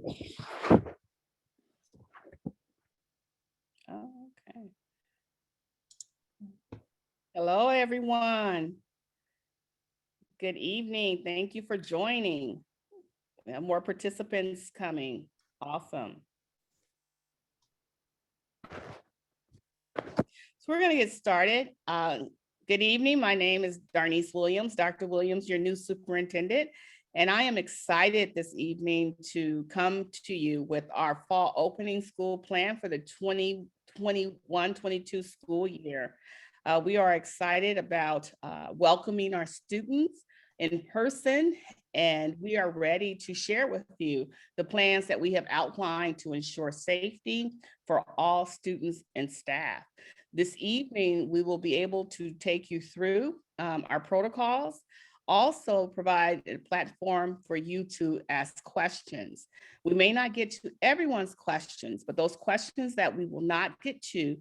Okay. Hello, everyone. Good evening. Thank you for joining. We have more participants coming. Awesome. So we're going to get started. Good evening. My name is Darnice Williams, Dr. Williams, your new superintendent. And I am excited this evening to come to you with our fall opening school plan for the 2021-22 school year. We are excited about welcoming our students in person, and we are ready to share with you the plans that we have outlined to ensure safety for all students and staff. This evening, we will be able to take you through our protocols, also provide a platform for you to ask questions. We may not get to everyone's questions, but those questions that we will not get to,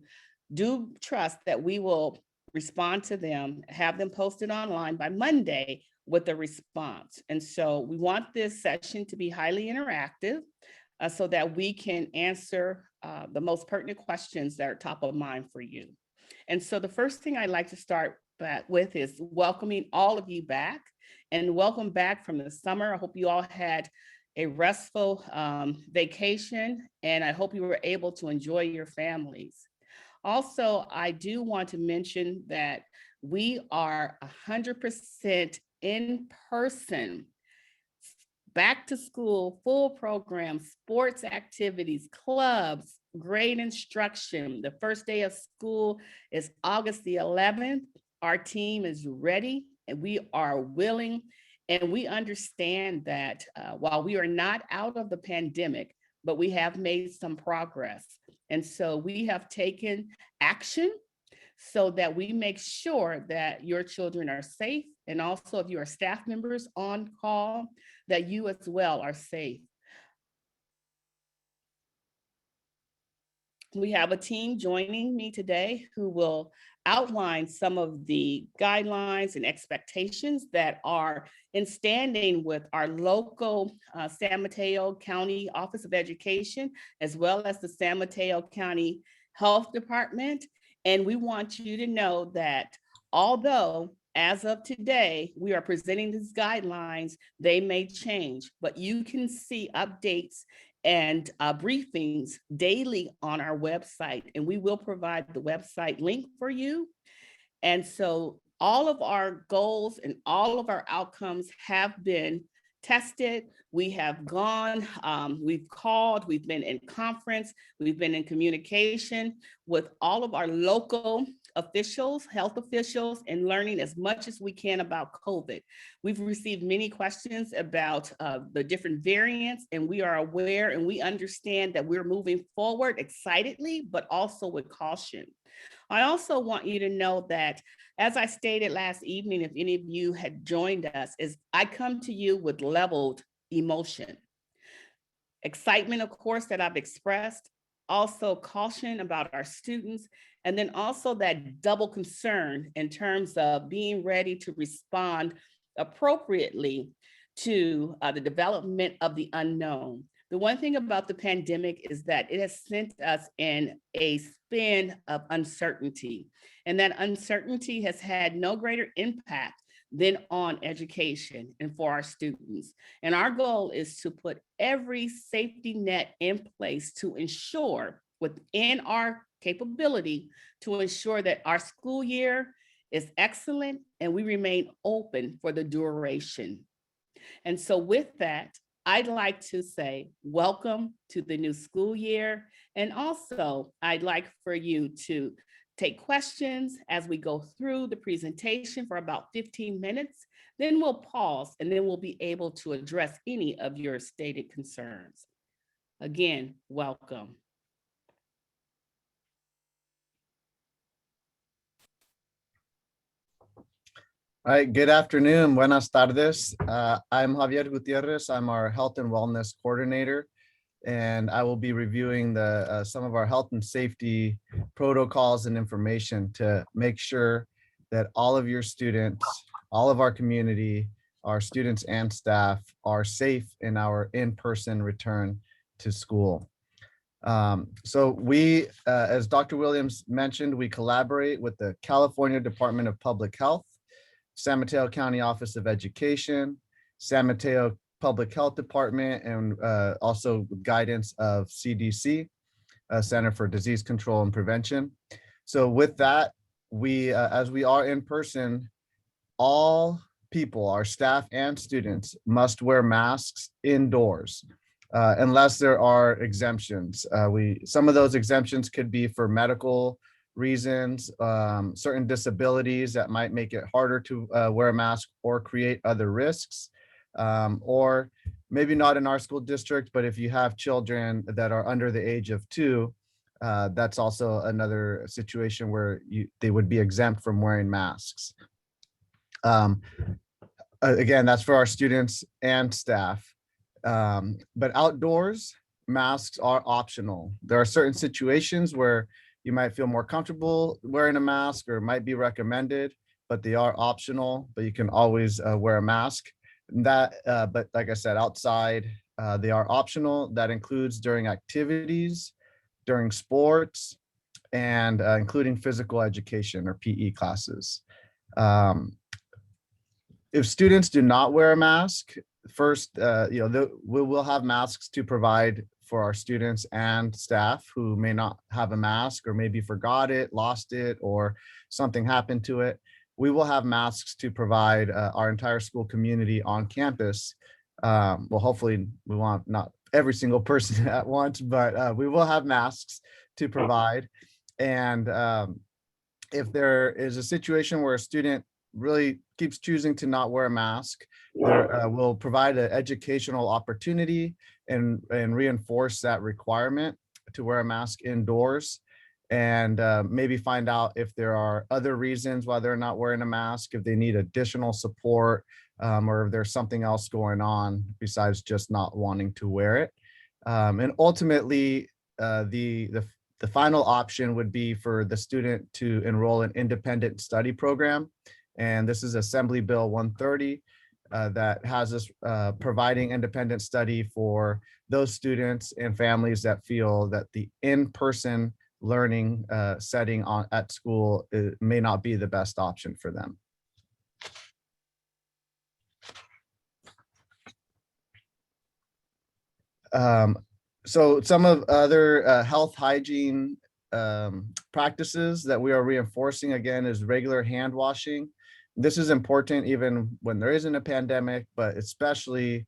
do trust that we will respond to them, have them posted online by Monday with a response. And so we want this session to be highly interactive so that we can answer the most pertinent questions that are top of mind for you. And so the first thing I'd like to start back with is welcoming all of you back, and welcome back from the summer. I hope you all had a restful vacation, and I hope you were able to enjoy your families. Also, I do want to mention that we are 100% in person, back to school, full program, sports activities, clubs, great instruction. The first day of school is August the 11th. Our team is ready and we are willing, and we understand that while we are not out of the pandemic, but we have made some progress. And so we have taken action so that we make sure that your children are safe. And also if you are staff members on call, that you as well are safe. We have a team joining me today who will outline some of the guidelines and expectations that are in standing with our local San Mateo County Office of Education, as well as the San Mateo County Health Department. And we want you to know that although as of today, we are presenting these guidelines, they may change, but you can see updates and briefings daily on our website, and we will provide the website link for you. And so all of our goals and all of our outcomes have been tested. We have gone, we've called, we've been in conference, we've been in communication with all of our local officials, health officials, and learning as much as we can about COVID. We've received many questions about the different variants, and we are aware and we understand that we're moving forward excitedly, but also with caution. I also want you to know that, as I stated last evening, if any of you had joined us, is I come to you with leveled emotion. Excitement, of course, that I've expressed, also caution about our students, and then also that double concern in terms of being ready to respond appropriately to the development of the unknown. The one thing about the pandemic is that it has sent us in a spin of uncertainty, and that uncertainty has had no greater impact than on education and for our students. And our goal is to put every safety net in place to ensure within our capability to ensure that our school year is excellent and we remain open for the duration. And so with that, I'd like to say welcome to the new school year. And also I'd like for you to take questions as we go through the presentation for about 15 minutes. Then we'll pause and then we'll be able to address any of your stated concerns. Again, welcome. All right, good afternoon, buenas tardes. I'm Javier Gutierrez. I'm our Health and Wellness Coordinator, and I will be reviewing some of our health and safety protocols and information to make sure that all of your students, all of our community, our students and staff are safe in our in-person return to school. So we, as Dr. Williams mentioned, we collaborate with the California Department of Public Health, San Mateo County Office of Education, San Mateo Public Health Department, and also with guidance of CDC, Center for Disease Control and Prevention. So with that, we, as we are in person, all people, our staff and students, must wear masks indoors. Unless there are exemptions. Some of those exemptions could be for medical reasons, certain disabilities that might make it harder to wear a mask or create other risks, or maybe not in our school district, but if you have children that are under the age of 2, that's also another situation where they would be exempt from wearing masks. Again, that's for our students and staff. But outdoors, masks are optional. There are certain situations where you might feel more comfortable wearing a mask or might be recommended, but they are optional, but you can always wear a mask. But like I said, outside, they are optional. That includes during activities, during sports, and including physical education or PE classes. If students do not wear a mask, first, we will have masks to provide for our students and staff who may not have a mask or maybe forgot it, lost it, or something happened to it. We will have masks to provide our entire school community on campus. Well, hopefully we want not every single person at once, but we will have masks to provide. And if there is a situation where a student really keeps choosing to not wear a mask, there will provide an educational opportunity and reinforce that requirement to wear a mask indoors, and maybe find out if there are other reasons why they're not wearing a mask, if they need additional support, or if there's something else going on besides just not wanting to wear it. And ultimately, the final option would be for the student to enroll in independent study program. And this is Assembly Bill 130 that has us providing independent study for those students and families that feel that the in-person learning setting at school may not be the best option for them. So some of other health hygiene practices that we are reinforcing, again, is regular hand washing. This is important even when there isn't a pandemic, but especially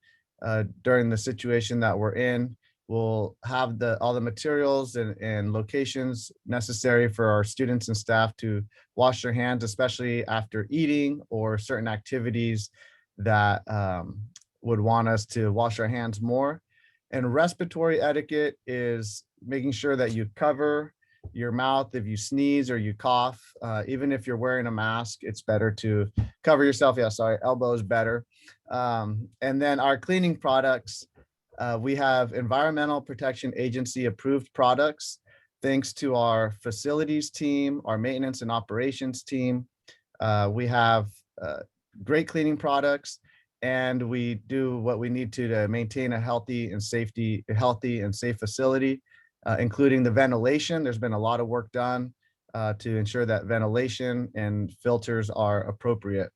during the situation that we're in. We'll have all the materials and locations necessary for our students and staff to wash their hands, especially after eating or certain activities that would want us to wash our hands more. And respiratory etiquette is making sure that you cover your mouth if you sneeze or you cough. Even if you're wearing a mask, it's better to cover yourself. Yeah, sorry, elbow is better. And then our cleaning products, we have Environmental Protection Agency approved products. Thanks to our facilities team, our maintenance and operations team, we have great cleaning products, and we do what we need to maintain a healthy and safe facility, including the ventilation. There's been a lot of work done to ensure that ventilation and filters are appropriate.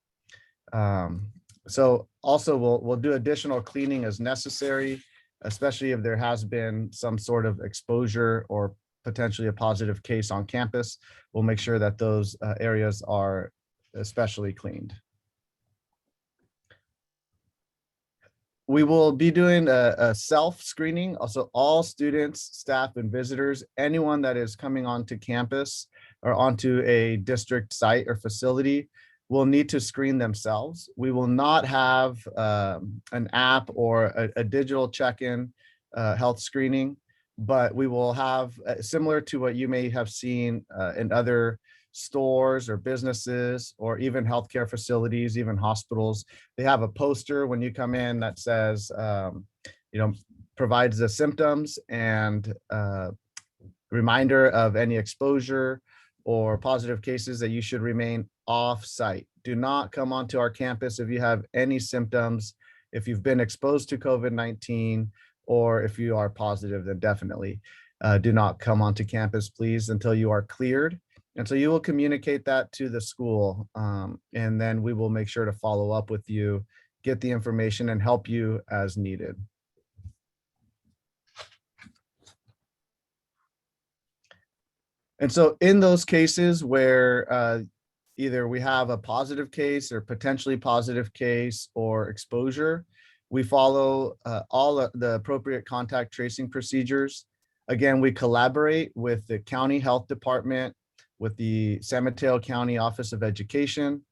So also we'll do additional cleaning as necessary, especially if there has been some sort of exposure or potentially a positive case on campus. We'll make sure that those areas are especially cleaned. We will be doing a self-screening. Also, all students, staff, and visitors, anyone that is coming onto campus or onto a district site or facility, will need to screen themselves. We will not have an app or a digital check-in health screening, but we will have, similar to what you may have seen in other stores or businesses or even healthcare facilities, even hospitals. They have a poster when you come in that says, provides the symptoms and reminder of any exposure or positive cases that you should remain off-site. Do not come onto our campus if you have any symptoms, if you've been exposed to COVID-19, or if you are positive, then definitely do not come onto campus, please, until you are cleared. And so you will communicate that to the school, and then we will make sure to follow up with you, get the information, and help you as needed. And so in those cases where either we have a positive case or potentially positive case or exposure, we follow all the appropriate contact tracing procedures. Again, we collaborate with the county health department, with the San Mateo County Office of Education,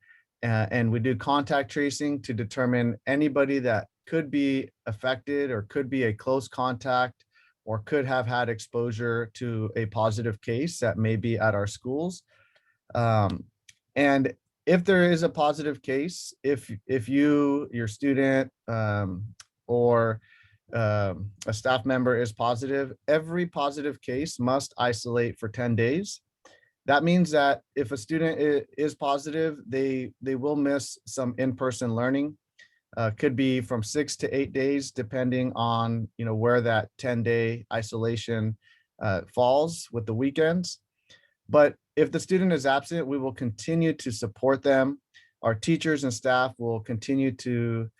and we do contact tracing to determine anybody that could be affected or could be a close contact or could have had exposure to a positive case that may be at our schools. And if there is a positive case, if you, your student, or a staff member is positive, every positive case must isolate for 10 days. That means that if a student is positive, they will miss some in-person learning. Could be from 6 to 8 days, depending on where that 10-day isolation falls with the weekends. But if the student is absent, we will continue to support them. Our teachers and staff will continue to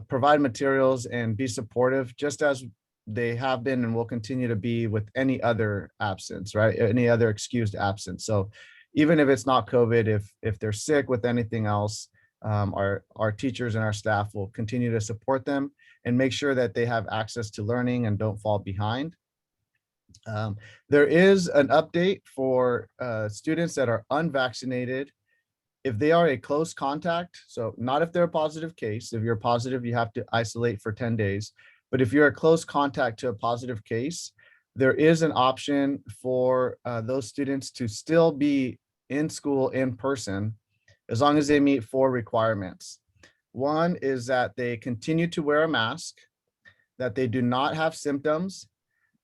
provide materials and be supportive, just as they have been and will continue to be with any other absence, right? Any other excused absence. So even if it's not COVID, if they're sick with anything else, our teachers and our staff will continue to support them and make sure that they have access to learning and don't fall behind. There is an update for students that are unvaccinated. If they are a close contact, so not if they're a positive case, if you're positive, you have to isolate for 10 days. But if you're a close contact to a positive case, there is an option for those students to still be in school in person, as long as they meet 4 requirements. One is that they continue to wear a mask, that they do not have symptoms,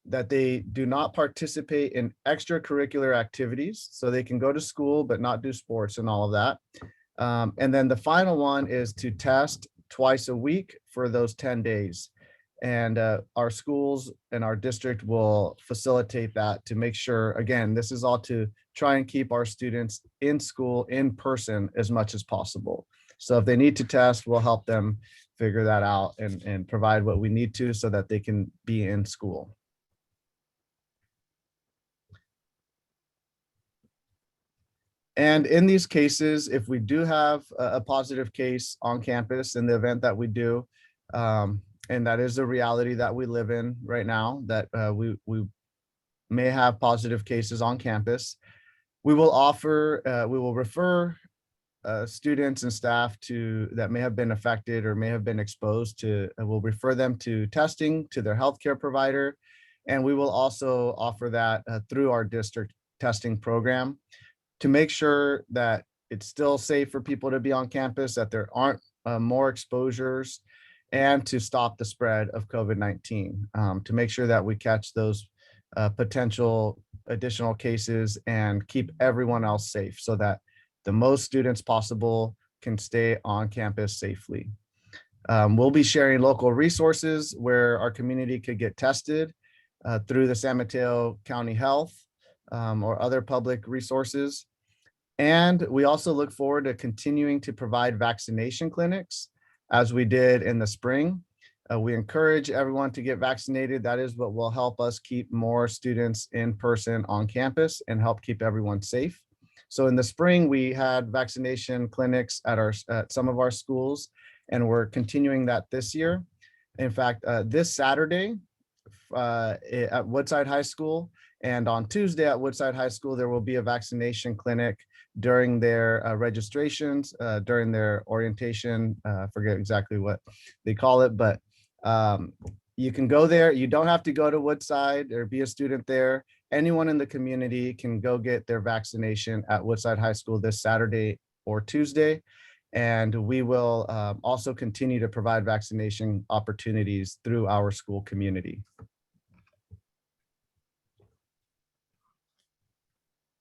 that they do not participate in extracurricular activities, so they can go to school but not do sports and all of that. And then the final one is to test twice a week for those 10 days. And our schools and our district will facilitate that to make sure, again, this is all to try and keep our students in school in person as much as possible. So if they need to test, we'll help them figure that out and provide what we need to so that they can be in school. And in these cases, if we do have a positive case on campus in the event that we do, and that is the reality that we live in right now, that we may have positive cases on campus, we will refer students and staff that may have been affected or may have been exposed to, we'll refer them to testing to their healthcare provider. And we will also offer that through our district testing program to make sure that it's still safe for people to be on campus, that there aren't more exposures, and to stop the spread of COVID-19, to make sure that we catch those potential additional cases and keep everyone else safe so that the most students possible can stay on campus safely. We'll be sharing local resources where our community could get tested through the San Mateo County Health or other public resources. And we also look forward to continuing to provide vaccination clinics as we did in the spring. We encourage everyone to get vaccinated. That is what will help us keep more students in person on campus and help keep everyone safe. So in the spring, we had vaccination clinics at some of our schools, and we're continuing that this year. In fact, this Saturday at Woodside High School and on Tuesday at Woodside High School, there will be a vaccination clinic during their registrations, during their orientation. I forget exactly what they call it, but you can go there. You don't have to go to Woodside or be a student there. Anyone in the community can go get their vaccination at Woodside High School this Saturday or Tuesday. And we will also continue to provide vaccination opportunities through our school community.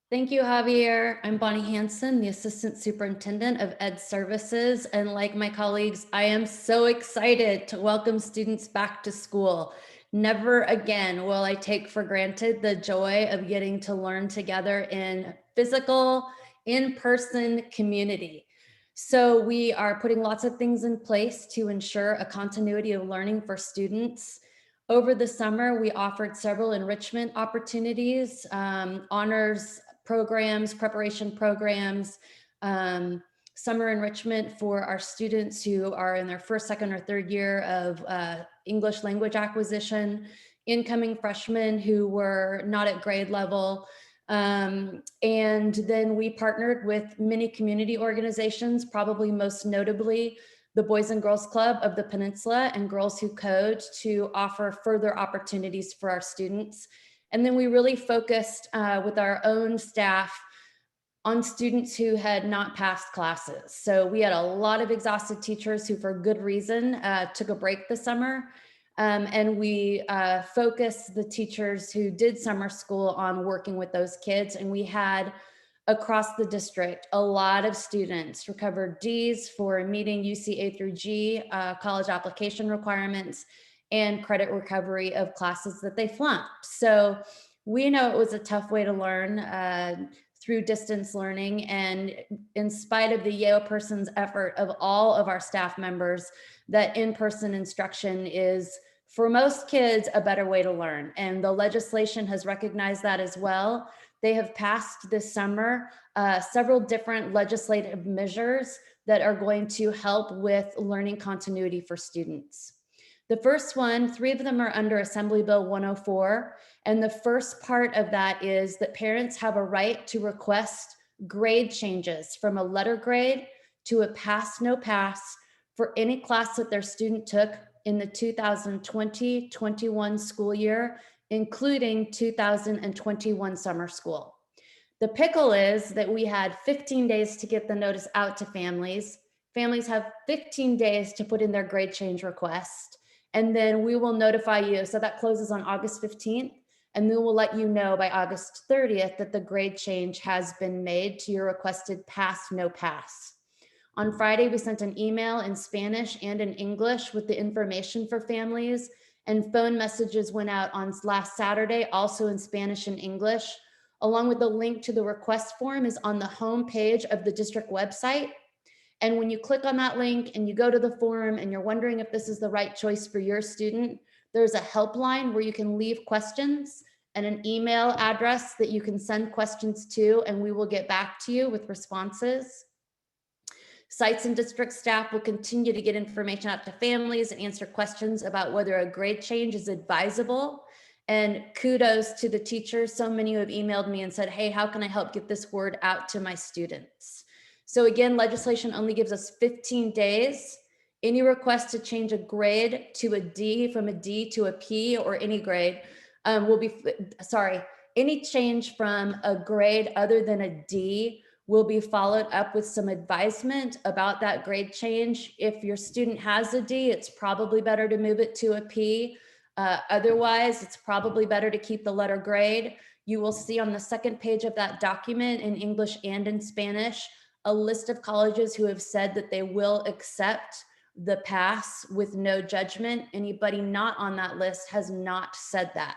Thank you, Javier. I'm Bonnie Hanson, the Assistant Superintendent of Ed Services. And like my colleagues, I am so excited to welcome students back to school. Never again will I take for granted the joy of getting to learn together in physical, in-person community. So we are putting lots of things in place to ensure a continuity of learning for students. Over the summer, we offered several enrichment opportunities, honors programs, preparation programs, summer enrichment for our students who are in their first, second, or third year of English language acquisition, incoming freshmen who were not at grade level. And then we partnered with many community organizations, probably most notably the Boys and Girls Club of the Peninsula and Girls Who Code, to offer further opportunities for our students. And then we really focused with our own staff on students who had not passed classes. So we had a lot of exhausted teachers who, for good reason, took a break this summer. And we focused the teachers who did summer school on working with those kids. And we had, across the district, a lot of students recover Ds for meeting UC A through G college application requirements and credit recovery of classes that they flunked. So we know it was a tough way to learn through distance learning. And in spite of the Yale person's effort of all of our staff members, that in-person instruction is, for most kids, a better way to learn. And the legislation has recognized that as well. They have passed this summer several different legislative measures that are going to help with learning continuity for students. The first one, 3 of them are under Assembly Bill 104. And the first part of that is that parents have a right to request grade changes from a letter grade to a pass, no pass for any class that their student took in the 2020-21 school year, including 2021 summer school. The pickle is that we had 15 days to get the notice out to families. Families have 15 days to put in their grade change request, and then we will notify you. So that closes on August 15th, and then we'll let you know by August 30th that the grade change has been made to your requested pass, no pass. On Friday, we sent an email in Spanish and in English with the information for families, and phone messages went out on last Saturday, also in Spanish and English, along with the link to the request form is on the home page of the district website. And when you click on that link and you go to the form and you're wondering if this is the right choice for your student, there's a helpline where you can leave questions and an email address that you can send questions to, and we will get back to you with responses. Sites and district staff will continue to get information out to families and answer questions about whether a grade change is advisable. And kudos to the teachers. So many who have emailed me and said, hey, how can I help get this word out to my students? So again, legislation only gives us 15 days. Any request to change a grade to a D, from a D to a P, or any grade any change from a grade other than a D will be followed up with some advisement about that grade change. If your student has a D, it's probably better to move it to a P. Otherwise, it's probably better to keep the letter grade. You will see on the second page of that document in English and in Spanish, a list of colleges who have said that they will accept the pass with no judgment. Anybody not on that list has not said that.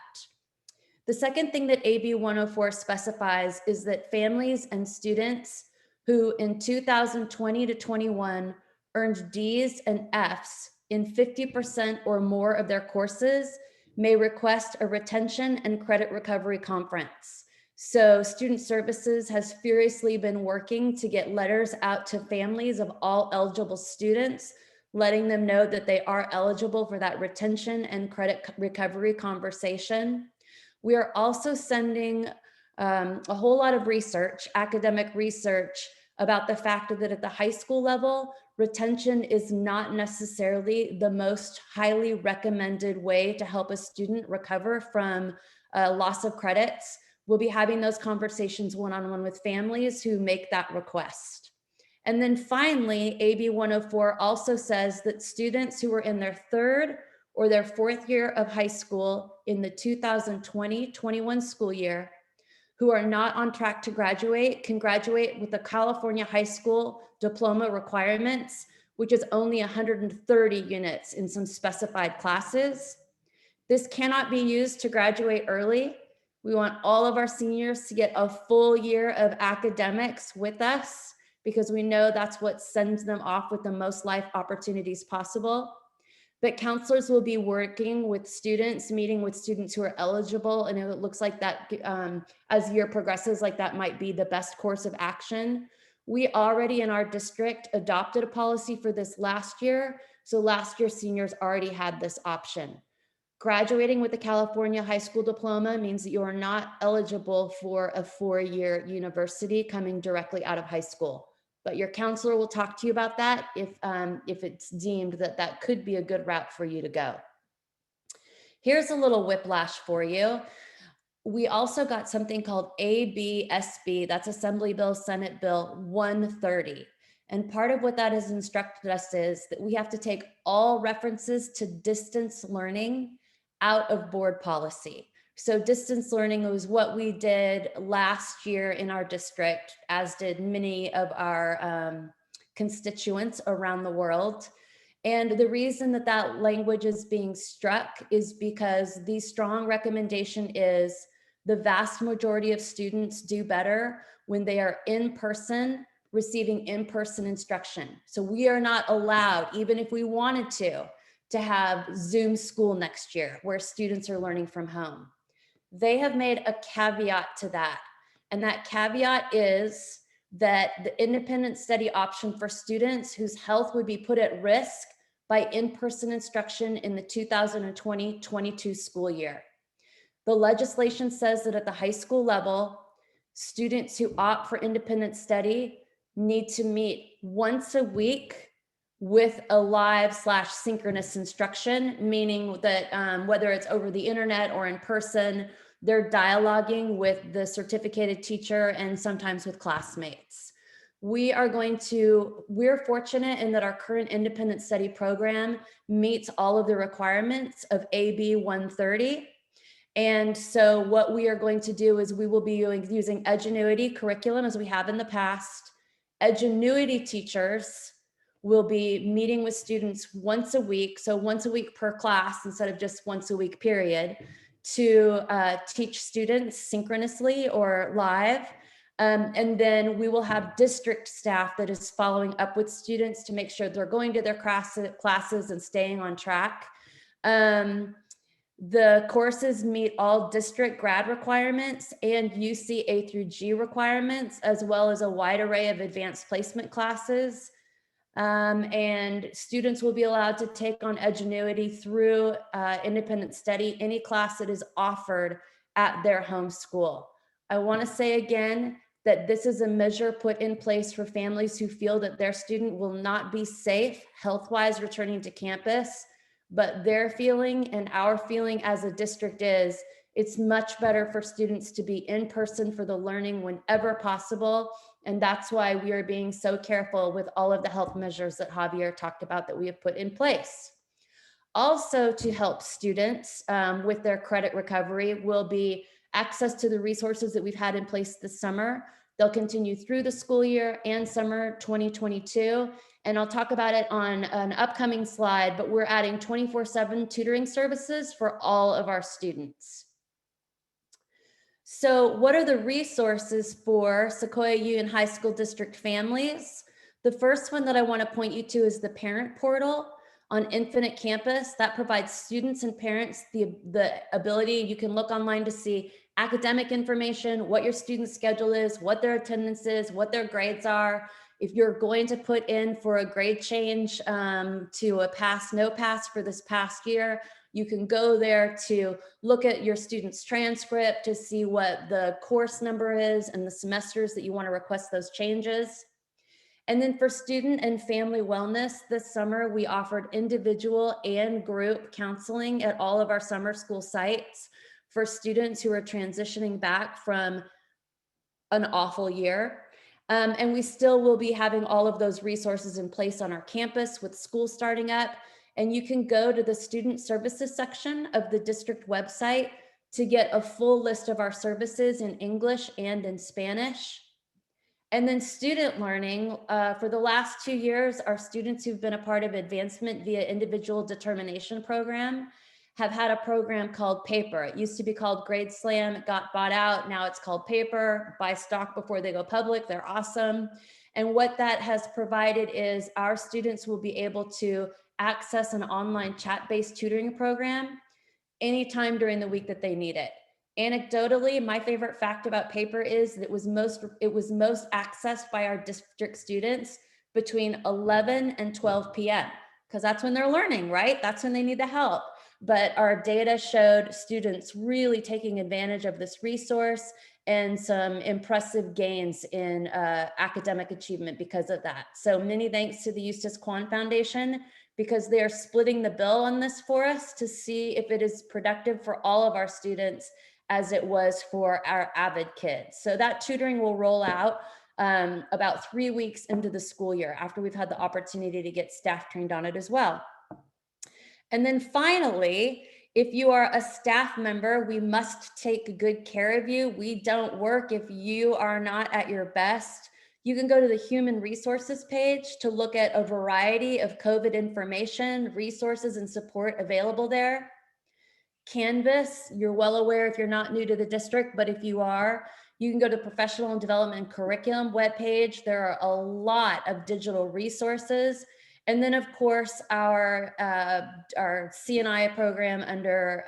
The second thing that AB 104 specifies is that families and students who in 2020 to 21 earned Ds and Fs in 50% or more of their courses may request a retention and credit recovery conference. So Student Services has furiously been working to get letters out to families of all eligible students, letting them know that they are eligible for that retention and credit recovery conversation. We are also sending a whole lot of research, academic research, about the fact that at the high school level, retention is not necessarily the most highly recommended way to help a student recover from loss of credits. We'll be having those conversations one-on-one with families who make that request. And then finally, AB 104 also says that students who are in their third or their fourth year of high school in the 2020-21 school year who are not on track to graduate can graduate with the California high school diploma requirements, which is only 130 units in some specified classes. This cannot be used to graduate early. We want all of our seniors to get a full year of academics with us because we know that's what sends them off with the most life opportunities possible. But counselors will be working with students, meeting with students who are eligible. And it looks like that as the year progresses, like that might be the best course of action. We already in our district adopted a policy for this last year. So last year, seniors already had this option. Graduating with a California high school diploma means that you are not eligible for a 4-year university coming directly out of high school. But your counselor will talk to you about that if it's deemed that that could be a good route for you to go. Here's a little whiplash for you. We also got something called ABSB, that's Assembly Bill, Senate Bill 130. And part of what that has instructed us is that we have to take all references to distance learning out of board policy. So distance learning was what we did last year in our district, as did many of our constituents around the world. And the reason that that language is being struck is because the strong recommendation is the vast majority of students do better when they are in person, receiving in-person instruction. So we are not allowed, even if we wanted to have Zoom school next year where students are learning from home. They have made a caveat to that. And that caveat is that the independent study option for students whose health would be put at risk by in-person instruction in the 2020-22 school year. The legislation says that at the high school level, students who opt for independent study need to meet once a week with a live/synchronous instruction, meaning that whether it's over the internet or in person, they're dialoguing with the certificated teacher and sometimes with classmates. We're fortunate in that our current independent study program meets all of the requirements of AB 130. And so what we are going to do is we will be using Edgenuity curriculum as we have in the past. Edgenuity teachers will be meeting with students once a week, so once a week per class instead of just once a week period, to teach students synchronously or live. And then we will have district staff that is following up with students to make sure they're going to their classes and staying on track. The courses meet all district grad requirements and UC A through G requirements, as well as a wide array of advanced placement classes. And students will be allowed to take on Edgenuity through independent study, any class that is offered at their home school. I want to say again that this is a measure put in place for families who feel that their student will not be safe health-wise returning to campus, but their feeling and our feeling as a district is it's much better for students to be in person for the learning whenever possible. And that's why we are being so careful with all of the health measures that Javier talked about that we have put in place. Also, to help students with their credit recovery will be access to the resources that we've had in place this summer. They'll continue through the school year and summer 2022. And I'll talk about it on an upcoming slide, but we're adding 24/7 tutoring services for all of our students. So what are the resources for Sequoia Union High School District families? The first one that I want to point you to is the parent portal on Infinite Campus. That provides students and parents the ability, you can look online to see academic information, what your student schedule is, what their attendance is, what their grades are. If you're going to put in for a grade change to a pass, no pass for this past year, you can go there to look at your student's transcript to see what the course number is and the semesters that you want to request those changes. And then for student and family wellness, this summer we offered individual and group counseling at all of our summer school sites for students who are transitioning back from an awful year. And we still will be having all of those resources in place on our campus with school starting up. And you can go to the student services section of the district website to get a full list of our services in English and in Spanish. And then student learning, for the last 2 years, our students who've been a part of advancement via individual determination program have had a program called Paper. It used to be called Grade Slam. It got bought out. Now it's called Paper. Buy stock before they go public. They're awesome. And what that has provided is our students will be able to access an online chat-based tutoring program anytime during the week that they need it. Anecdotally, my favorite fact about Paper is that it was most accessed by our district students between 11 and 12 p.m. because that's when they're learning, right? That's when they need the help. But our data showed students really taking advantage of this resource and some impressive gains in academic achievement because of that. So many thanks to the Eustace Kwan Foundation, because they are splitting the bill on this for us to see if it is productive for all of our students as it was for our AVID kids. So that tutoring will roll out about 3 weeks into the school year after we've had the opportunity to get staff trained on it as well. And then finally, if you are a staff member, we must take good care of you. We don't work if you are not at your best. You can go to the Human Resources page to look at a variety of COVID information, resources, and support available there. Canvas, you're well aware if you're not new to the district, but if you are, you can go to the Professional and Development and Curriculum webpage. There are a lot of digital resources. And then of course, our CNI program under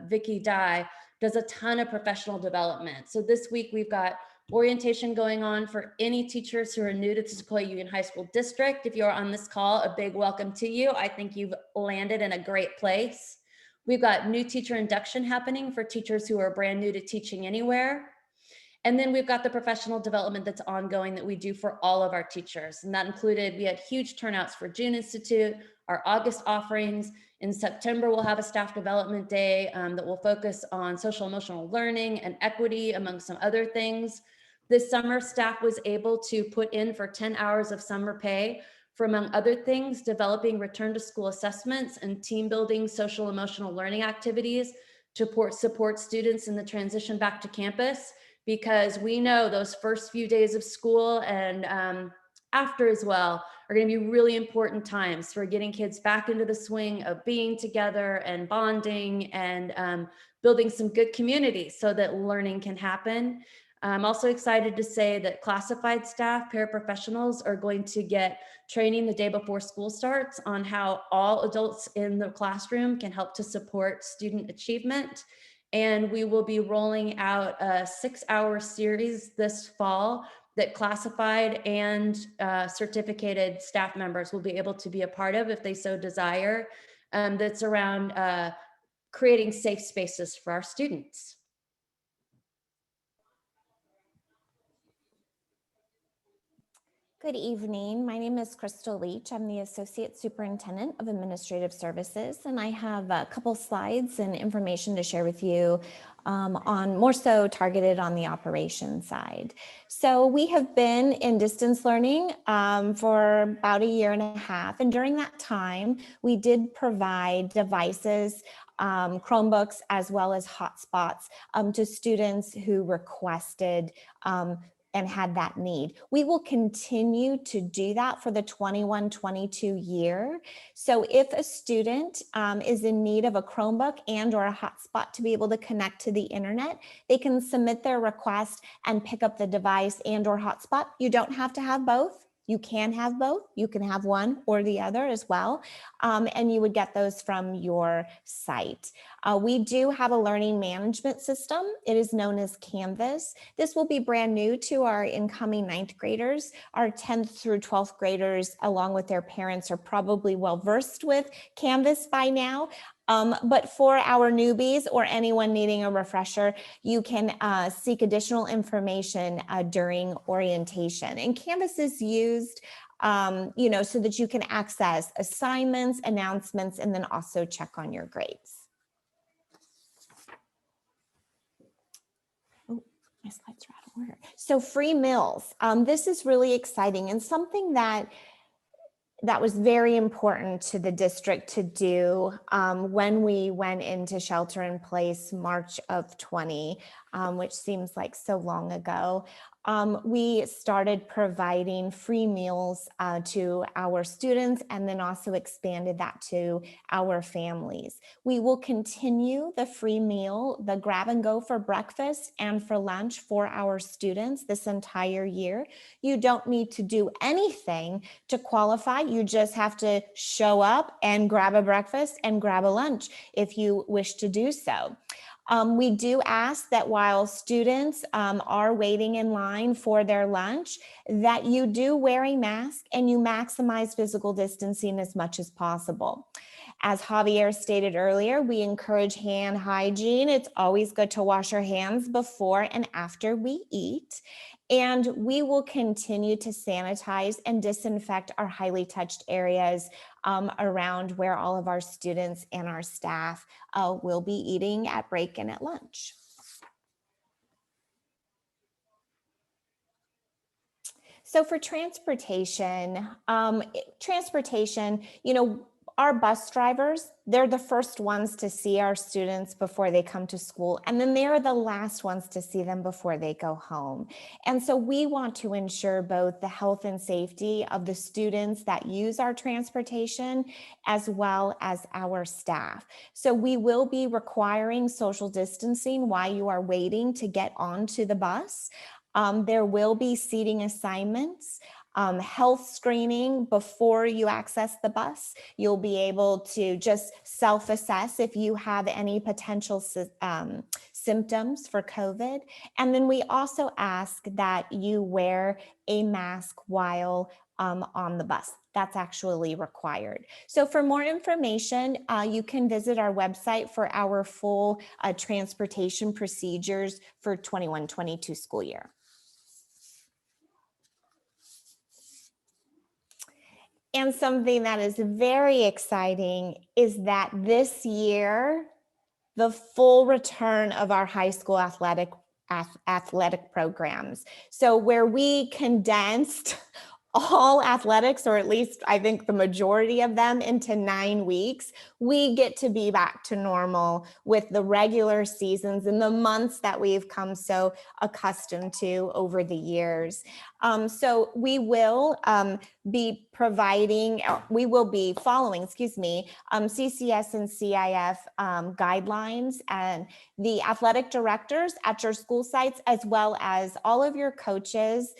Vicki Dye does a ton of professional development. So this week we've got orientation going on for any teachers who are new to the Sequoia Union High School District. If you're on this call, a big welcome to you. I think you've landed in a great place. We've got new teacher induction happening for teachers who are brand new to teaching anywhere. And then we've got the professional development that's ongoing that we do for all of our teachers. And that included, we had huge turnouts for June Institute, our August offerings. In September, we'll have a staff development day that will focus on social emotional learning and equity, among some other things. This summer, staff was able to put in for 10 hours of summer pay for, among other things, developing return to school assessments and team building social emotional learning activities to support students in the transition back to campus. Because we know those first few days of school and after as well are going to be really important times for getting kids back into the swing of being together and bonding and building some good community so that learning can happen. I'm also excited to say that classified staff, paraprofessionals, are going to get training the day before school starts on how all adults in the classroom can help to support student achievement. And we will be rolling out a 6-hour series this fall that classified and certificated staff members will be able to be a part of if they so desire. That's around creating safe spaces for our students. Good evening. My name is Crystal Leach. I'm the Associate Superintendent of Administrative Services, and I have a couple slides and information to share with you on more so targeted on the operations side. So we have been in distance learning for about 1.5 years, and during that time, we did provide devices, Chromebooks, as well as hotspots to students who requested and had that need. We will continue to do that for the 21-22 year. So if a student is in need of a Chromebook and or a hotspot to be able to connect to the internet, they can submit their request and pick up the device and or hotspot. You don't have to have both. You can have both. You can have one or the other as well. And you would get those from your site. We do have a learning management system. It is known as Canvas. This will be brand new to our incoming 9th graders. Our 10th through 12th graders, along with their parents, are probably well versed with Canvas by now. But for our newbies or anyone needing a refresher, you can seek additional information during orientation. And Canvas is used so that you can access assignments, announcements, and then also check on your grades. Oh, my slides are out of order. So free meals. This is really exciting and something that was very important to the district to do when we went into shelter in place March of 20, which seems like so long ago. we started providing free meals to our students and then also expanded that to our families. We will continue the free meal, the grab and go for breakfast and for lunch for our students this entire year. You don't need to do anything to qualify. You just have to show up and grab a breakfast and grab a lunch if you wish to do so. We do ask that while students are waiting in line for their lunch, that you do wear a mask and you maximize physical distancing as much as possible. As Javier stated earlier, we encourage hand hygiene. It's always good to wash our hands before and after we eat. And we will continue to sanitize and disinfect our highly touched areas around where all of our students and our staff will be eating at break and at lunch. So for transportation, our bus drivers, they're the first ones to see our students before they come to school, and then they're the last ones to see them before they go home. And so we want to ensure both the health and safety of the students that use our transportation as well as our staff. So we will be requiring social distancing while you are waiting to get onto the bus. There will be seating assignments. Health screening before you access the bus. You'll be able to just self-assess if you have any potential symptoms for COVID. And then we also ask that you wear a mask while on the bus. That's actually required. So for more information, you can visit our website for our full transportation procedures for 21-22 school year. And something that is very exciting is that this year, the full return of our high school athletic programs. So where we condensed all athletics, or at least I think the majority of them, into 9 weeks, we get to be back to normal with the regular seasons and the months that we've come so accustomed to over the years. So we will be following, CCS and CIF guidelines, and the athletic directors at your school sites, as well as all of your coaches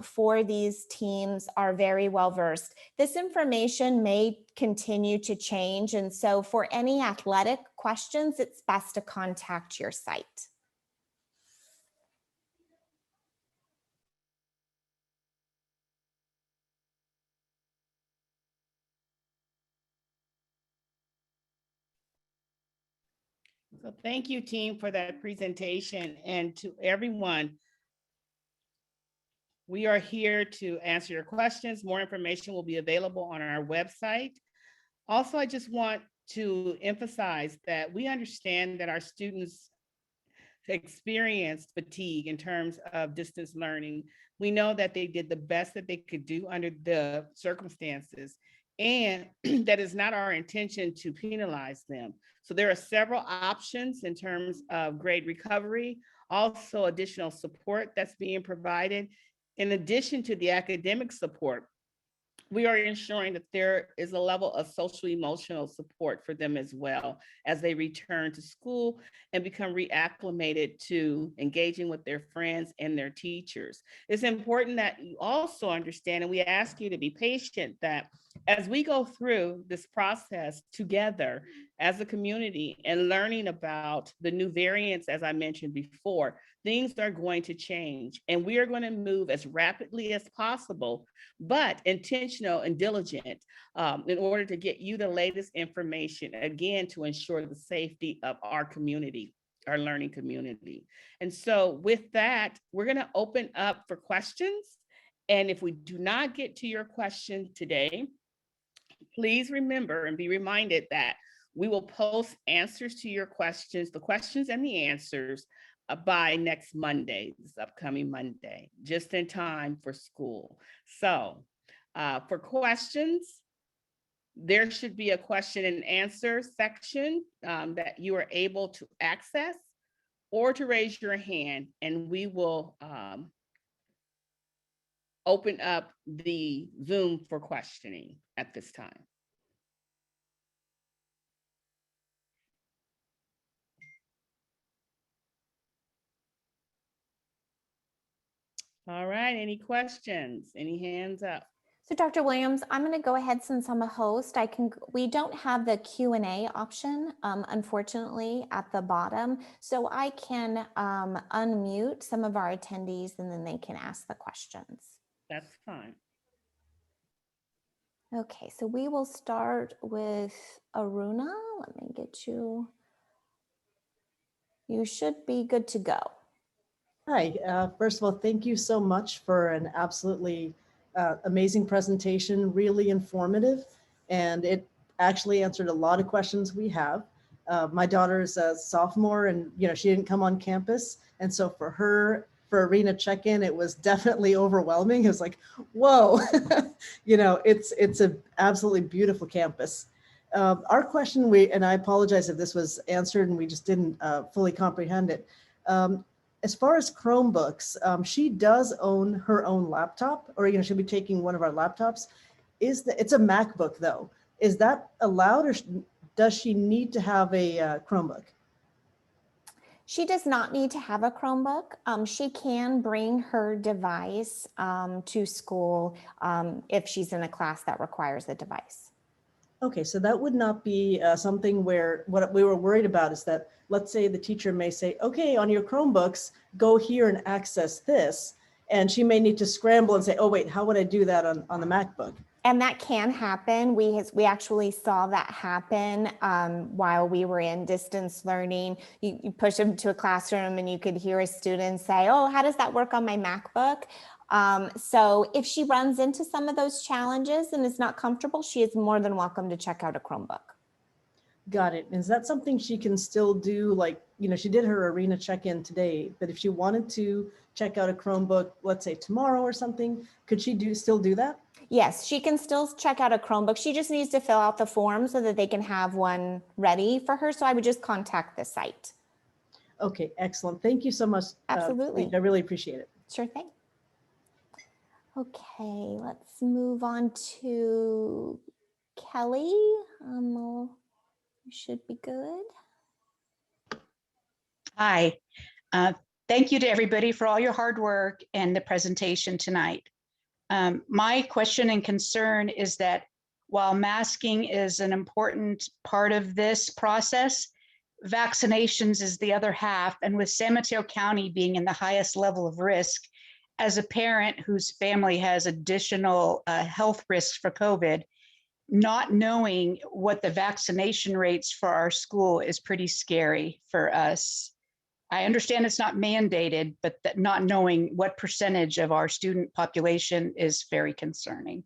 for these teams, are very well versed. This information may continue to change, and so for any athletic questions, it's best to contact your site. So thank you, team, for that presentation. And to everyone, we are here to answer your questions. More information will be available on our website. Also, I just want to emphasize that we understand that our students experienced fatigue in terms of distance learning. We know that they did the best that they could do under the circumstances, and that is not our intention to penalize them. So there are several options in terms of grade recovery, also additional support that's being provided. In addition to the academic support, we are ensuring that there is a level of social emotional support for them as well as they return to school and become reacclimated to engaging with their friends and their teachers. It's important that you also understand, and we ask you to be patient, that as we go through this process together as a community and learning about the new variants, as I mentioned before, things are going to change, and we are going to move as rapidly as possible, but intentional and diligent in order to get you the latest information, again, to ensure the safety of our community, our learning community. And so with that, we're going to open up for questions. And if we do not get to your question today, please remember and be reminded that we will post answers to your questions, the questions and the answers, by next Monday, this upcoming Monday, just in time for school. So for questions, there should be a question and answer section that you are able to access, or to raise your hand, and we will open up the Zoom for questioning at this time. All right, any questions? Any hands up? So Dr. Williams, I'm going to go ahead since I'm a host. We don't have the Q&A option, unfortunately, at the bottom. So I can unmute some of our attendees and then they can ask the questions. That's fine. Okay, so we will start with Aruna. Let me get you. You should be good to go. Hi, first of all, thank you so much for an absolutely amazing presentation, really informative, and it actually answered a lot of questions we have. My daughter's a sophomore and she didn't come on campus. And so for her, for arena check-in, it was definitely overwhelming. It was like, whoa, it's an absolutely beautiful campus. Our question, and I apologize if this was answered and we just didn't fully comprehend it. As far as Chromebooks, she does own her own laptop, or she'll be taking one of our laptops. It's a MacBook though. Is that allowed, or does she need to have a Chromebook? She does not need to have a Chromebook. She can bring her device to school if she's in a class that requires a device. Okay, so that would not be something where what we were worried about is that, let's say the teacher may say, okay, on your Chromebooks, go here and access this. And she may need to scramble and say, oh, wait, how would I do that on the MacBook? And that can happen. We actually saw that happen while we were in distance learning. You push them to a classroom and you could hear a student say, oh, how does that work on my MacBook? So if she runs into some of those challenges and is not comfortable, she is more than welcome to check out a Chromebook. Got it. Is that something she can still do? Like, she did her arena check-in today, but if she wanted to check out a Chromebook, let's say tomorrow or something, could she still do that? Yes, she can still check out a Chromebook. She just needs to fill out the form so that they can have one ready for her. So I would just contact the site. Okay, excellent. Thank you so much. Absolutely. I really appreciate it. Sure thing. Okay, let's move on to Kelly. You should be good. Hi, thank you to everybody for all your hard work and the presentation tonight. My question and concern is that while masking is an important part of this process, vaccinations is the other half. And with San Mateo County being in the highest level of risk, as a parent whose family has additional health risks for COVID, not knowing what the vaccination rates for our school is pretty scary for us. I understand it's not mandated, but that not knowing what percentage of our student population is very concerning.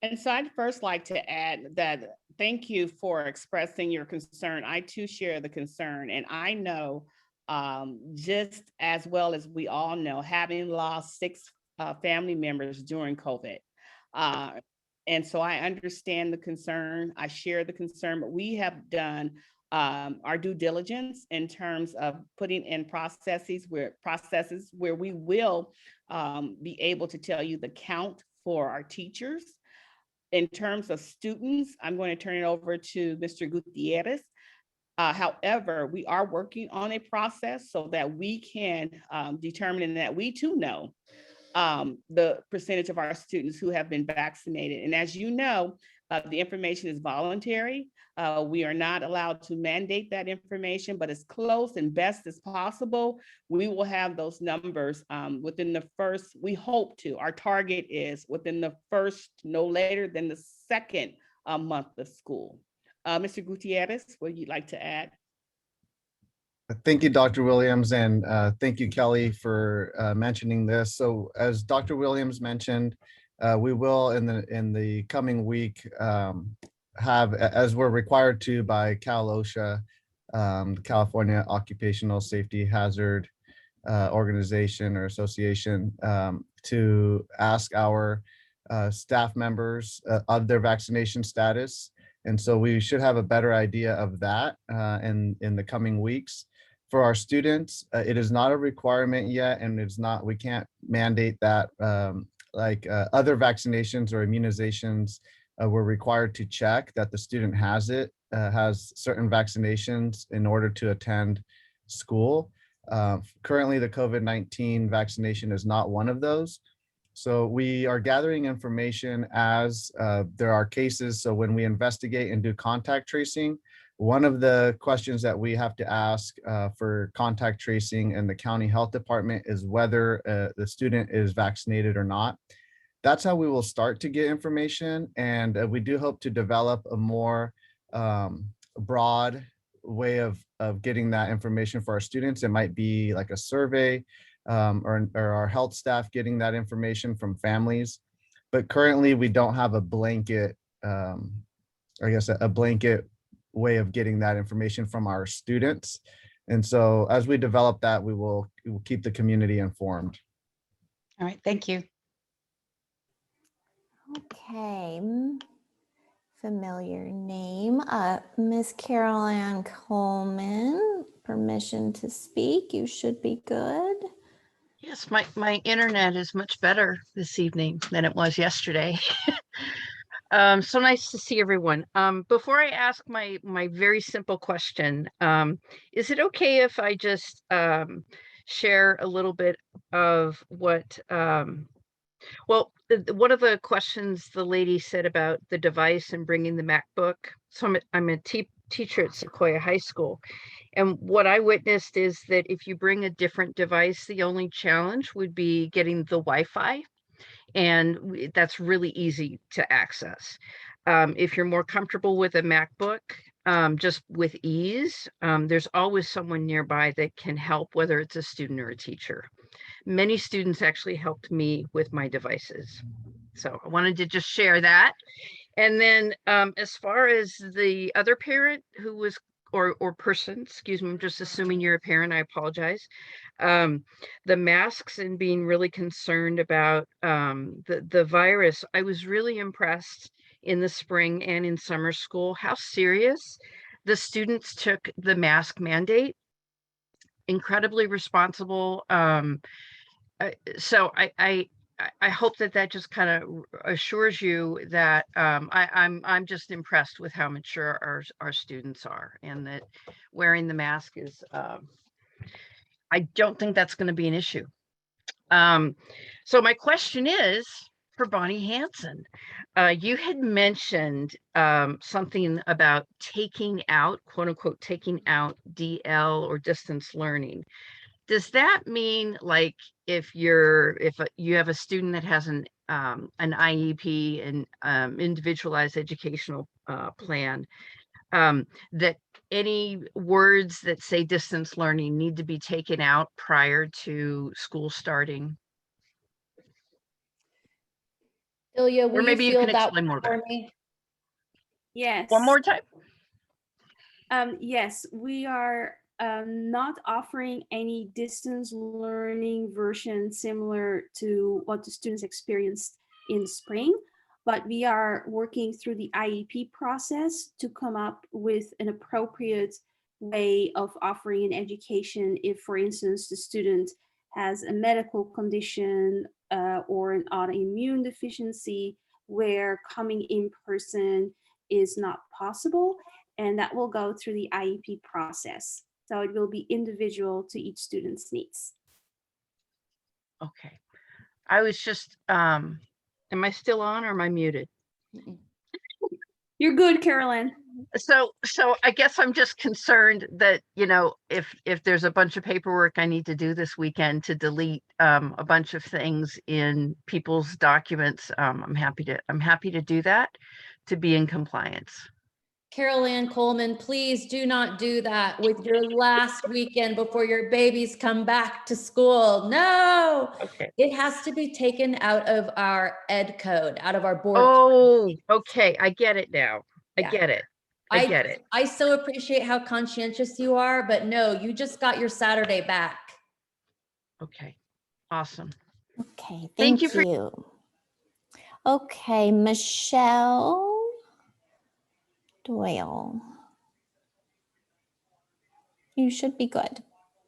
And so I'd first like to add that thank you for expressing your concern. I too share the concern, and I know just as well as we all know, having lost 6 family members during COVID. And so I understand the concern. I share the concern, but we have done our due diligence in terms of putting in processes where we will be able to tell you the count for our teachers. In terms of students, I'm going to turn it over to Mr. Gutierrez. However, we are working on a process so that we can determine and that we too know the percentage of our students who have been vaccinated. And as you know, the information is voluntary. We are not allowed to mandate that information, but as close and best as possible, we will have those numbers within the first, we hope to, our target is within the first, no later than the second month of school. Mr. Gutierrez, would you like to add? Thank you, Dr. Williams, and thank you, Kelly, for mentioning this. So as Dr. Williams mentioned, we will in the coming week have, as we're required to by Cal OSHA, the California Occupational Safety Hazard Organization or Association, to ask our staff members of their vaccination status. And so we should have a better idea of that in the coming weeks. For our students, it is not a requirement yet, and we can't mandate that like other vaccinations or immunizations. We're required to check that the student has certain vaccinations in order to attend school. Currently, the COVID-19 vaccination is not one of those. So we are gathering information as there are cases. So when we investigate and do contact tracing, one of the questions that we have to ask for contact tracing in the county health department is whether the student is vaccinated or not. That's how we will start to get information. And we do hope to develop a more broad way of getting that information for our students. It might be like a survey or our health staff getting that information from families. But currently we don't have a blanket, I guess, a blanket way of getting that information from our students. And so as we develop that, we will keep the community informed. All right, thank you. Okay, familiar name. Miss Carol Ann Coleman, permission to speak. You should be good. Yes, my internet is much better this evening than it was yesterday. So nice to see everyone. Before I ask my very simple question, is it okay if I just share a little bit of what, well, one of the questions the lady said about the device and bringing the MacBook. So I'm a teacher at Sequoia High School. And what I witnessed is that if you bring a different device, the only challenge would be getting the Wi-Fi. And that's really easy to access. If you're more comfortable with a MacBook, just with ease, there's always someone nearby that can help, whether it's a student or a teacher. Many students actually helped me with my devices. So I wanted to just share that. And then as far as the other parent who was, or person, excuse me, I'm just assuming you're a parent, I apologize. The masks and being really concerned about the virus, I was really impressed in the spring and in summer school, how serious the students took the mask mandate. Incredibly responsible. So I hope that just kind of assures you that I'm just impressed with how mature our students are, and that wearing the mask is, I don't think that's going to be an issue. So my question is for Bonnie Hansen. You had mentioned something about taking out, quote unquote, taking out DL or distance learning. Does that mean, like, if you have a student that has an IEP and individualized educational plan, that any words that say distance learning need to be taken out prior to school starting? Ilya, will Or maybe you field can that explain more for about it. me? Yes. One more time. Yes, we are not offering any distance learning version similar to what the students experienced in spring, but we are working through the IEP process to come up with an appropriate way of offering an education if, for instance, the student has a medical condition or an autoimmune deficiency where coming in person is not possible, and that will go through the IEP process. So it will be individual to each student's needs. Okay. I was just, am I still on or am I muted? You're good, Carolyn. So I guess I'm just concerned that, you know, if there's a bunch of paperwork I need to do this weekend to delete a bunch of things in people's documents, I'm happy to do that, to be in compliance. Carol Ann Coleman, please do not do that with your last weekend before your babies come back to school. No, Okay. it has to be taken out of our ed code, out of our board. Oh, okay. I get it now. I Yeah. get it. I get it. I so appreciate how conscientious you are, but no, you just got your Saturday back. Okay. Awesome. Okay, Thank thank you for- you. Okay, Michelle Doyle. You should be good.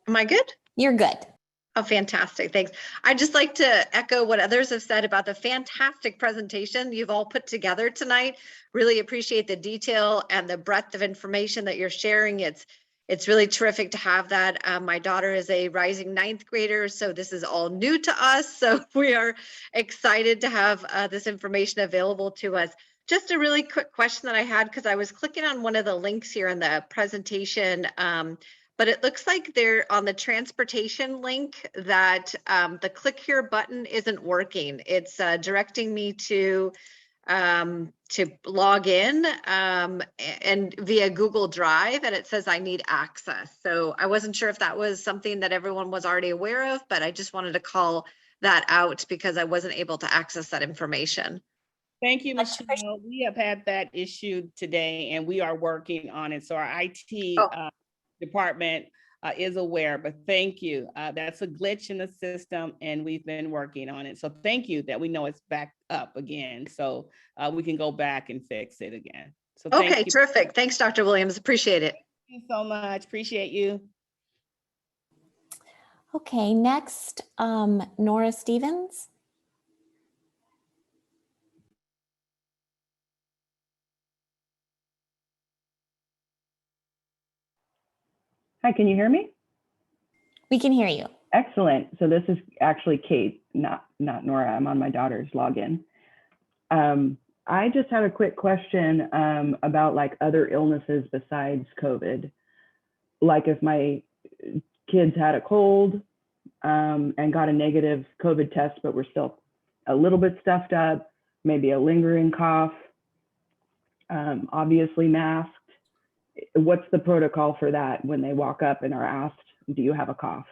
Am I good? You're good. Oh, fantastic. Thanks. I'd just like to echo what others have said about the fantastic presentation you've all put together tonight. Really appreciate the detail and the breadth of information that you're sharing. It's really terrific to have that. My daughter is a rising ninth grader, so this is all new to us. So we are excited to have this information available to us. Just a really quick question that I had, because I was clicking on one of the links here in the presentation, but it looks like they're on the transportation link that the click here button isn't working. It's directing me to log in and via Google Drive, and it says I need access. So I wasn't sure if that was something that everyone was already aware of, but I just wanted to call that out because I wasn't able to access that information. Thank you, Michelle. We have had that issue today and we are working on it. So our IT department is aware, but thank you. That's a glitch in the system and we've been working on it. So thank you that we know it's back up again. So we can go back and fix it again. So okay, terrific. Thanks, Dr. Williams. Appreciate it. Thank you so much. Appreciate you. Okay, next, Nora Stevens. Hi, can you hear me? We can hear you. Excellent. So this is actually Kate, not Nora. I'm on my daughter's login. I just had a quick question about like other illnesses besides COVID. Like if my kids had a cold and got a negative COVID test, but we're still a little bit stuffed up, maybe a lingering cough, obviously masked. What's the protocol for that when they walk up and are asked, do you have a cough?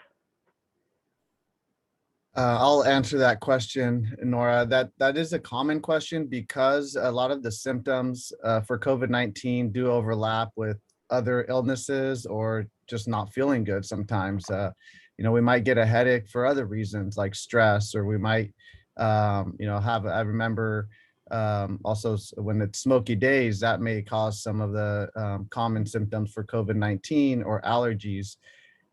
I'll answer that question, Nora. That is a common question because a lot of the symptoms for COVID-19 do overlap with other illnesses or just not feeling good sometimes. We might get a headache for other reasons like stress, or we might, I remember also when it's smoky days, that may cause some of the common symptoms for COVID-19 or allergies.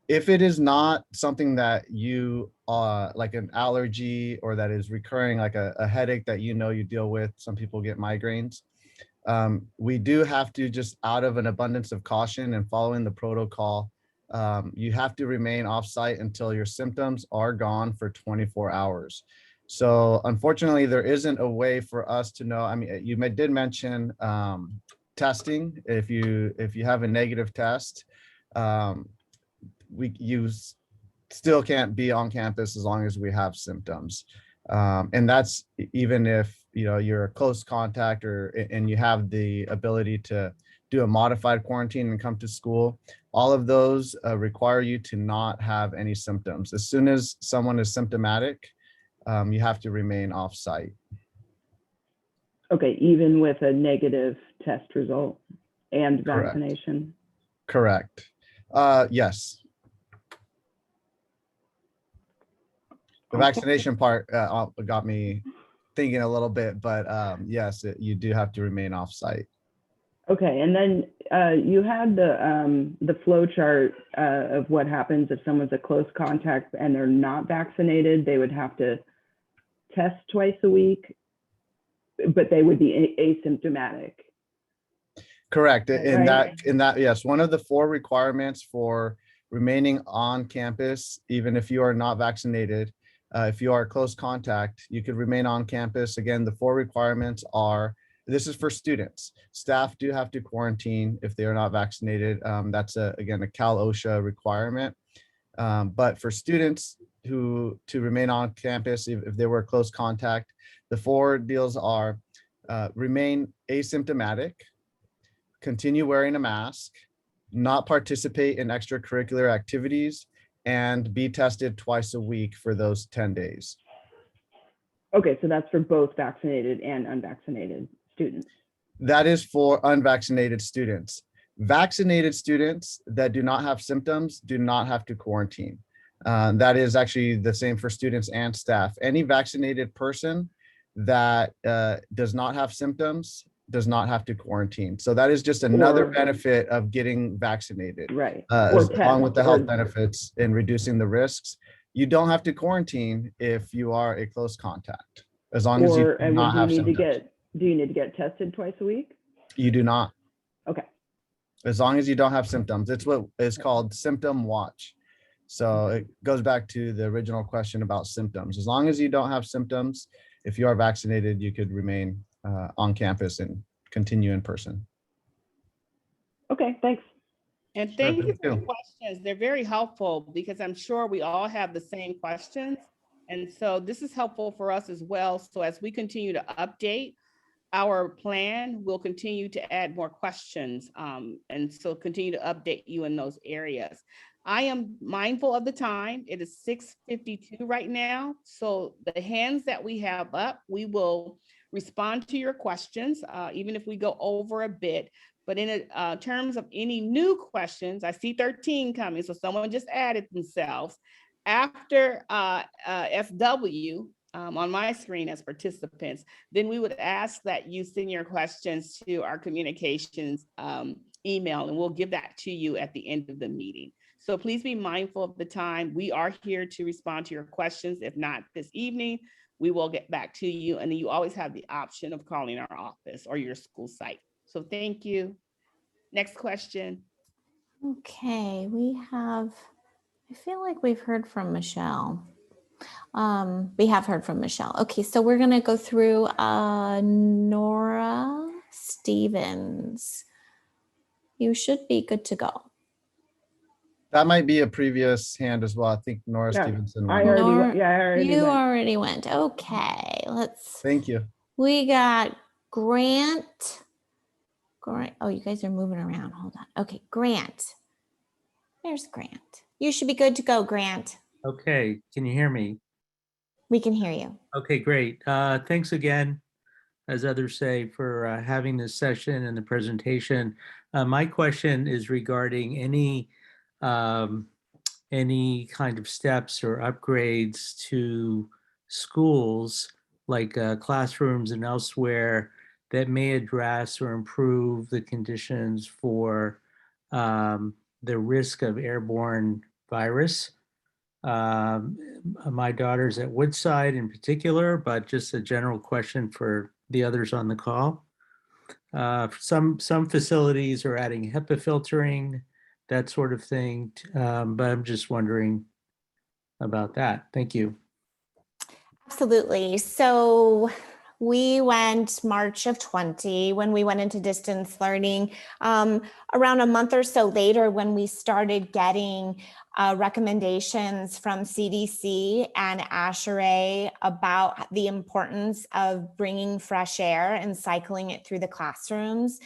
If it is not something that you like an allergy or that is recurring, like a headache that you deal with, some people get migraines. We do have to, just out of an abundance of caution and following the protocol, you have to remain off-site until your symptoms are gone for 24 hours. So unfortunately, there isn't a way for us to know. I mean, you did mention testing. If you have a negative test, you still can't be on campus as long as we have symptoms. And that's even if you're a close contact and you have the ability to do a modified quarantine and come to school. All of those require you to not have any symptoms. As soon as someone is symptomatic, you have to remain off-site. Okay, even with a negative test result and vaccination? Correct. Yes. The vaccination part got me thinking a little bit, but yes, you do have to remain off-site. Okay, and then you had the flow chart of what happens if someone's a close contact and they're not vaccinated. They would have to test twice a week, but they would be asymptomatic. Correct. In right? that, yes, one of the 4 requirements for remaining on campus, even if you are not vaccinated, if you are a close contact, you could remain on campus. Again, the 4 requirements are, this is for students. Staff do have to quarantine if they are not vaccinated. That's again, a Cal OSHA requirement. But for students to remain on campus, if they were a close contact, the 4 deals are remain asymptomatic, continue wearing a mask, not participate in extracurricular activities, and be tested twice a week for those 10 days. Okay, so that's for both vaccinated and unvaccinated students. That is for unvaccinated students. Vaccinated students that do not have symptoms do not have to quarantine. That is actually the same for students and staff. Any vaccinated person that does not have symptoms does not have to quarantine. So that is just another Or- benefit of getting vaccinated. Right. Along with the health or- benefits in reducing the risks. You don't have to quarantine if you are a close contact, as long as you do and not do you have need to symptoms. do you need to get tested twice a week? You do not, Okay. as long as you don't have symptoms. It's what is called symptom watch. So it goes back to the original question about symptoms. As long as you don't have symptoms, if you are vaccinated, you could remain on campus and continue in person. Okay, thanks. And Sure, thank you thank for the you. questions. They're very helpful because I'm sure we all have the same questions. And so this is helpful for us as well. So as we continue to update our plan, we'll continue to add more questions. And so continue to update you in those areas. I am mindful of the time. It is 6:52 right now. So the hands that we have up, we will respond to your questions, even if we go over a bit. But in terms of any new questions, I see 13 coming. So someone just added themselves. After FW on my screen as participants, then we would ask that you send your questions to our communications email, and we'll give that to you at the end of the meeting. So please be mindful of the time. We are here to respond to your questions. If not this evening, we will get back to you. And then you always have the option of calling our office or your school site. So thank you. Next question. Okay, we have, I feel like we've heard from Michelle. We have heard from Michelle. Okay, so we're gonna go through Nora Stevens. You should be good to go. That might be a previous hand as well. I think Nora Yeah, Stevenson. I went. already You went. already went. Okay, let's, Thank you. we got Grant. Grant, oh, you guys are moving around. Hold on. Okay, Grant. There's Grant. You should be good to go, Grant. Okay, can you hear me? We can hear you. Okay, great. Thanks again, as others say, for having this session and the presentation. My question is regarding any kind of steps or upgrades to schools, like classrooms and elsewhere, that may address or improve the conditions for the risk of airborne virus. My daughter's at Woodside in particular, but just a general question for the others on the call. Some facilities are adding HEPA filtering, that sort of thing, but I'm just wondering about that. Thank you. Absolutely. So we went March of 20 when we went into distance learning. Around a month or so later, when we started getting recommendations from CDC and ASHRAE about the importance of bringing fresh air and cycling it through the classrooms,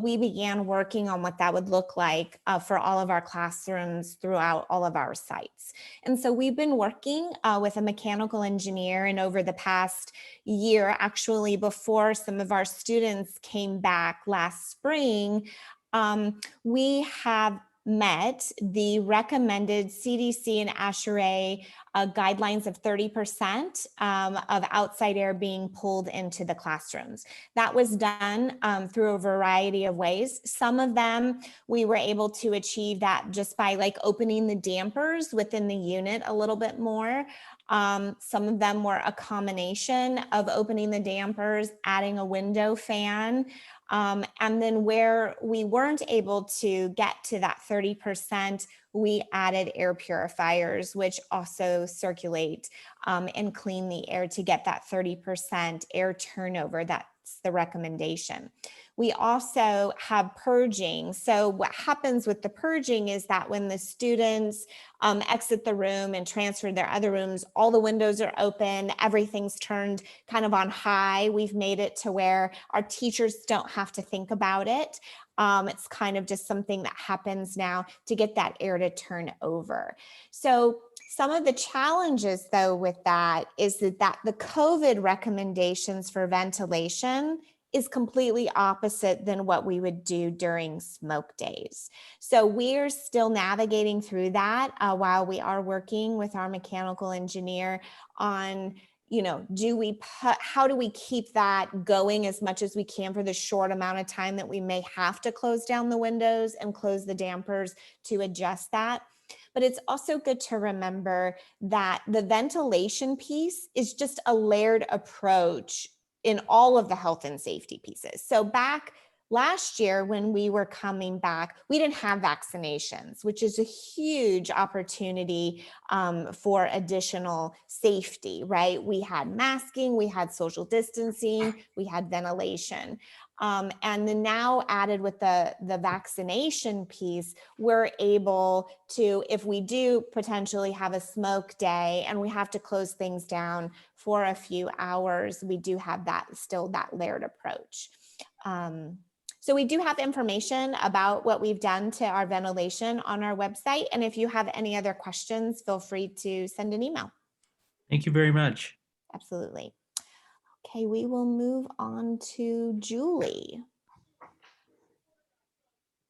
we began working on what that would look like for all of our classrooms throughout all of our sites. And so we've been working with a mechanical engineer, and over the past year, actually before some of our students came back last spring, we have met the recommended CDC and ASHRAE guidelines of 30% of outside air being pulled into the classrooms. That was done through a variety of ways. Some of them we were able to achieve that just by like opening the dampers within the unit a little bit more. Some of them were a combination of opening the dampers, adding a window fan, and then where we weren't able to get to that 30%, we added air purifiers, which also circulate and clean the air to get that 30% air turnover. That's the recommendation. We also have purging. So what happens with the purging is that when the students exit the room and transfer to their other rooms, all the windows are open, everything's turned kind of on high. We've made it to where our teachers don't have to think about it. It's kind of just something that happens now to get that air to turn over. So some of the challenges though with that is that the COVID recommendations for ventilation is completely opposite than what we would do during smoke days. So we're still navigating through that while we are working with our mechanical engineer on you know, how do we keep that going as much as we can for the short amount of time that we may have to close down the windows and close the dampers to adjust that? But it's also good to remember that the ventilation piece is just a layered approach in all of the health and safety pieces. So back last year, when we were coming back, we didn't have vaccinations, which is a huge opportunity for additional safety, right? We had masking, we had social distancing, we had ventilation. And then now added with the vaccination piece, we're able to, if we do potentially have a smoke day and we have to close things down for a few hours, we do have that still that layered approach. So we do have information about what we've done to our ventilation on our website. And if you have any other questions, feel free to send an email. Thank you very much. Absolutely. Okay, we will move on to Julie.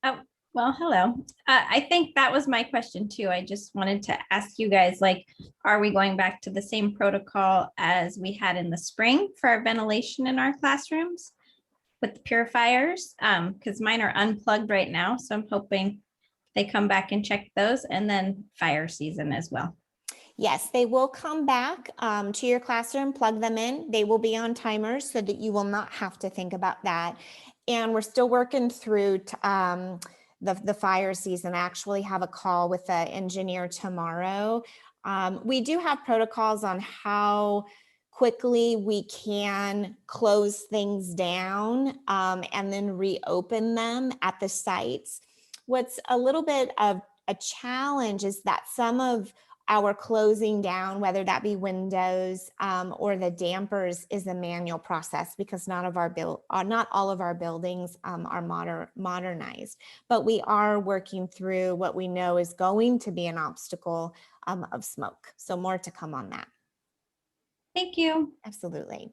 Oh, well, hello. I think that was my question too. I just wanted to ask you guys, like, are we going back to the same protocol as we had in the spring for our ventilation in our classrooms with the purifiers? Because mine are unplugged right now. So I'm hoping they come back and check those, and then fire season as well. Yes, they will come back to your classroom, plug them in. They will be on timers so that you will not have to think about that. And we're still working through the fire season. I actually have a call with the engineer tomorrow. We do have protocols on how quickly we can close things down and then reopen them at the sites. What's a little bit of a challenge is that some of our closing down, whether that be windows or the dampers, is a manual process because not all of our buildings are modernized. But we are working through what we know is going to be an obstacle of smoke. So more to come on that. Thank you. Absolutely.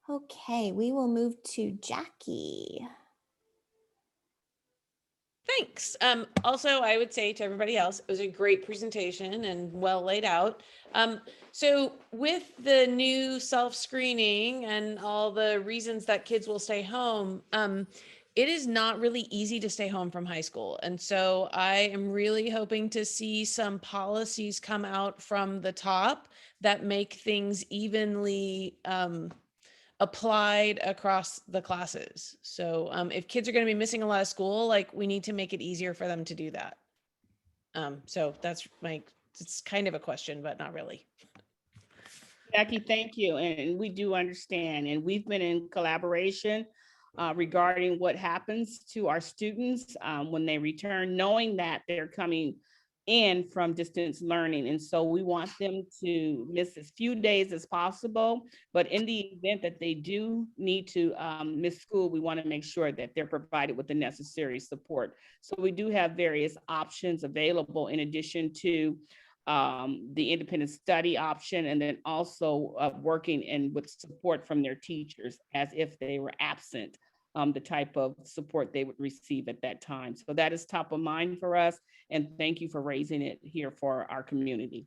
Okay, we will move to Jackie. Thanks. Also, I would say to everybody else, it was a great presentation and well laid out. So with the new self-screening and all the reasons that kids will stay home, it is not really easy to stay home from high school. And so I am really hoping to see some policies come out from the top that make things evenly applied across the classes. So if kids are going to be missing a lot of school, like, we need to make it easier for them to do that. So that's it's kind of a question, but not really. Jackie, thank you. And we do understand. And we've been in collaboration regarding what happens to our students when they return, knowing that they're coming in from distance learning. And so we want them to miss as few days as possible. But in the event that they do need to miss school, we want to make sure that they're provided with the necessary support. So we do have various options available in addition to the independent study option, and then also working in with support from their teachers as if they were absent, the type of support they would receive at that time. So that is top of mind for us. And thank you for raising it here for our community.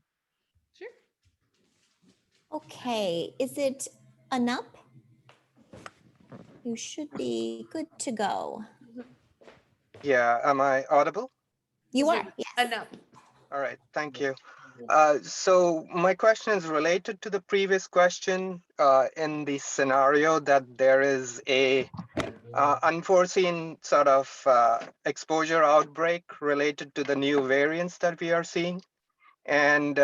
Sure. Okay, is it Anup? You should be good to go. Yeah, am I audible? You are, yes. Enough. All right, thank you. So my question is related to the previous question. In the scenario that there is a unforeseen sort of exposure outbreak related to the new variants that we are seeing, and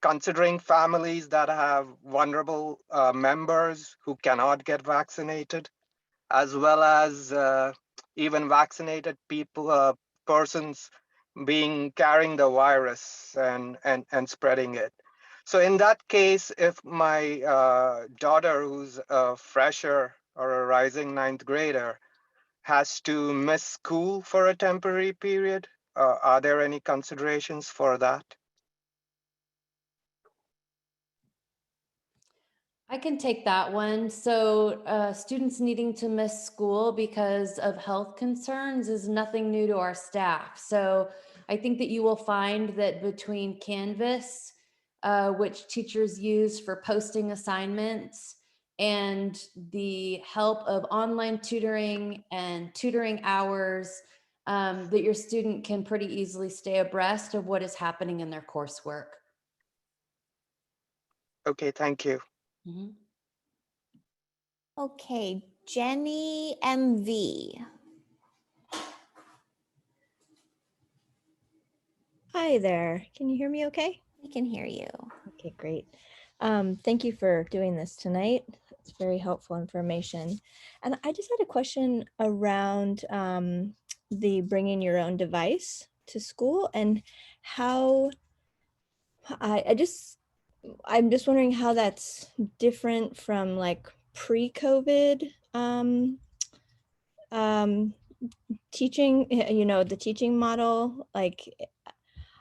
considering families that have vulnerable members who cannot get vaccinated, as well as even vaccinated people, persons carrying the virus and spreading it. So in that case, if my daughter, who's a fresher or a rising ninth grader, has to miss school for a temporary period, are there any considerations for that? I can take that one. So students needing to miss school because of health concerns is nothing new to our staff. So I think that you will find that between Canvas which teachers use for posting assignments, and the help of online tutoring and tutoring hours, that your student can pretty easily stay abreast of what is happening in their coursework. Okay, thank you. Mhm. Okay, Jenny MV. Hi there. Can you hear me okay? We can hear you. Okay, great. Thank you for doing this tonight. It's very helpful information. And I just had a question around the bringing your own device to school and how I'm just wondering how that's different from like pre-COVID teaching, the teaching model. Like,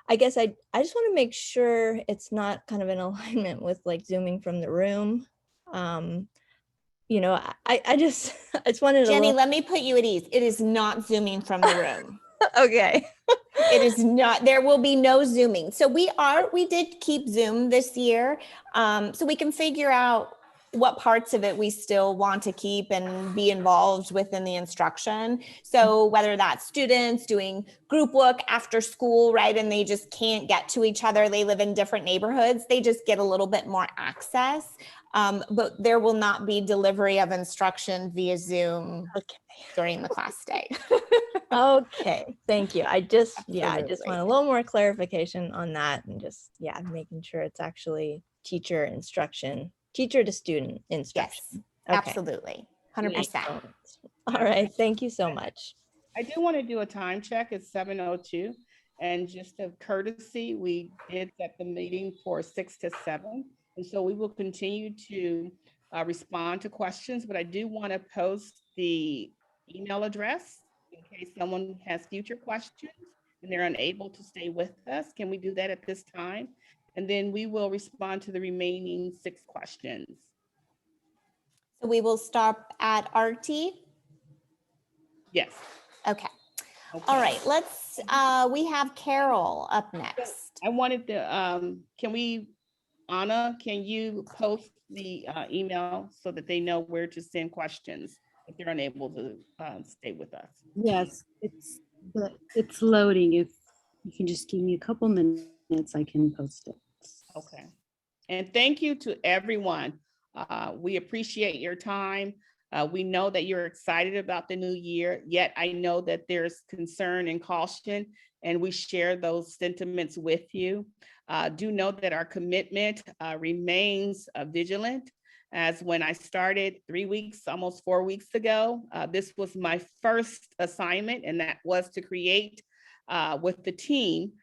I guess I just want to make sure it's not kind of in alignment with like zooming from the room. I just I just wanted to Jenny, let me put you at ease. It is not zooming from the room. Okay. It is not, there will be no zooming. So we did keep Zoom this year. So we can figure out what parts of it we still want to keep and be involved within the instruction. So whether that's students doing group work after school, right? And they just can't get to each other. They live in different neighborhoods. They just get a little bit more access. But there will not be delivery of instruction via Zoom during the class day. Okay, thank you. I just want Absolutely. a little more clarification on that, and just making sure it's actually teacher instruction, teacher to student instruction. Yes, Okay. absolutely. 100%. Excellent. All right, thank you so much. I do want to do a time check. It's 7:02. And just a courtesy, we did set the meeting for 6 to 7. And so we will continue to respond to questions, but I do want to post the email address in case someone has future questions and they're unable to stay with us. Can we do that at this time? And then we will respond to the remaining 6 questions. So we will stop at RT. Yes. Okay. All right, we have Carol up next. I wanted to, Anna, can you post the email so that they know where to send questions if they're unable to stay with us? Yes, it's loading. If you can just give me a couple minutes, I can post it. Okay. And thank you to everyone. We appreciate your time. We know that you're excited about the new year, yet I know that there's concern and caution, and we share those sentiments with you. Do know that our commitment remains vigilant. As when I started 3 weeks, almost 4 weeks ago, this was my first assignment, and that was to create with the team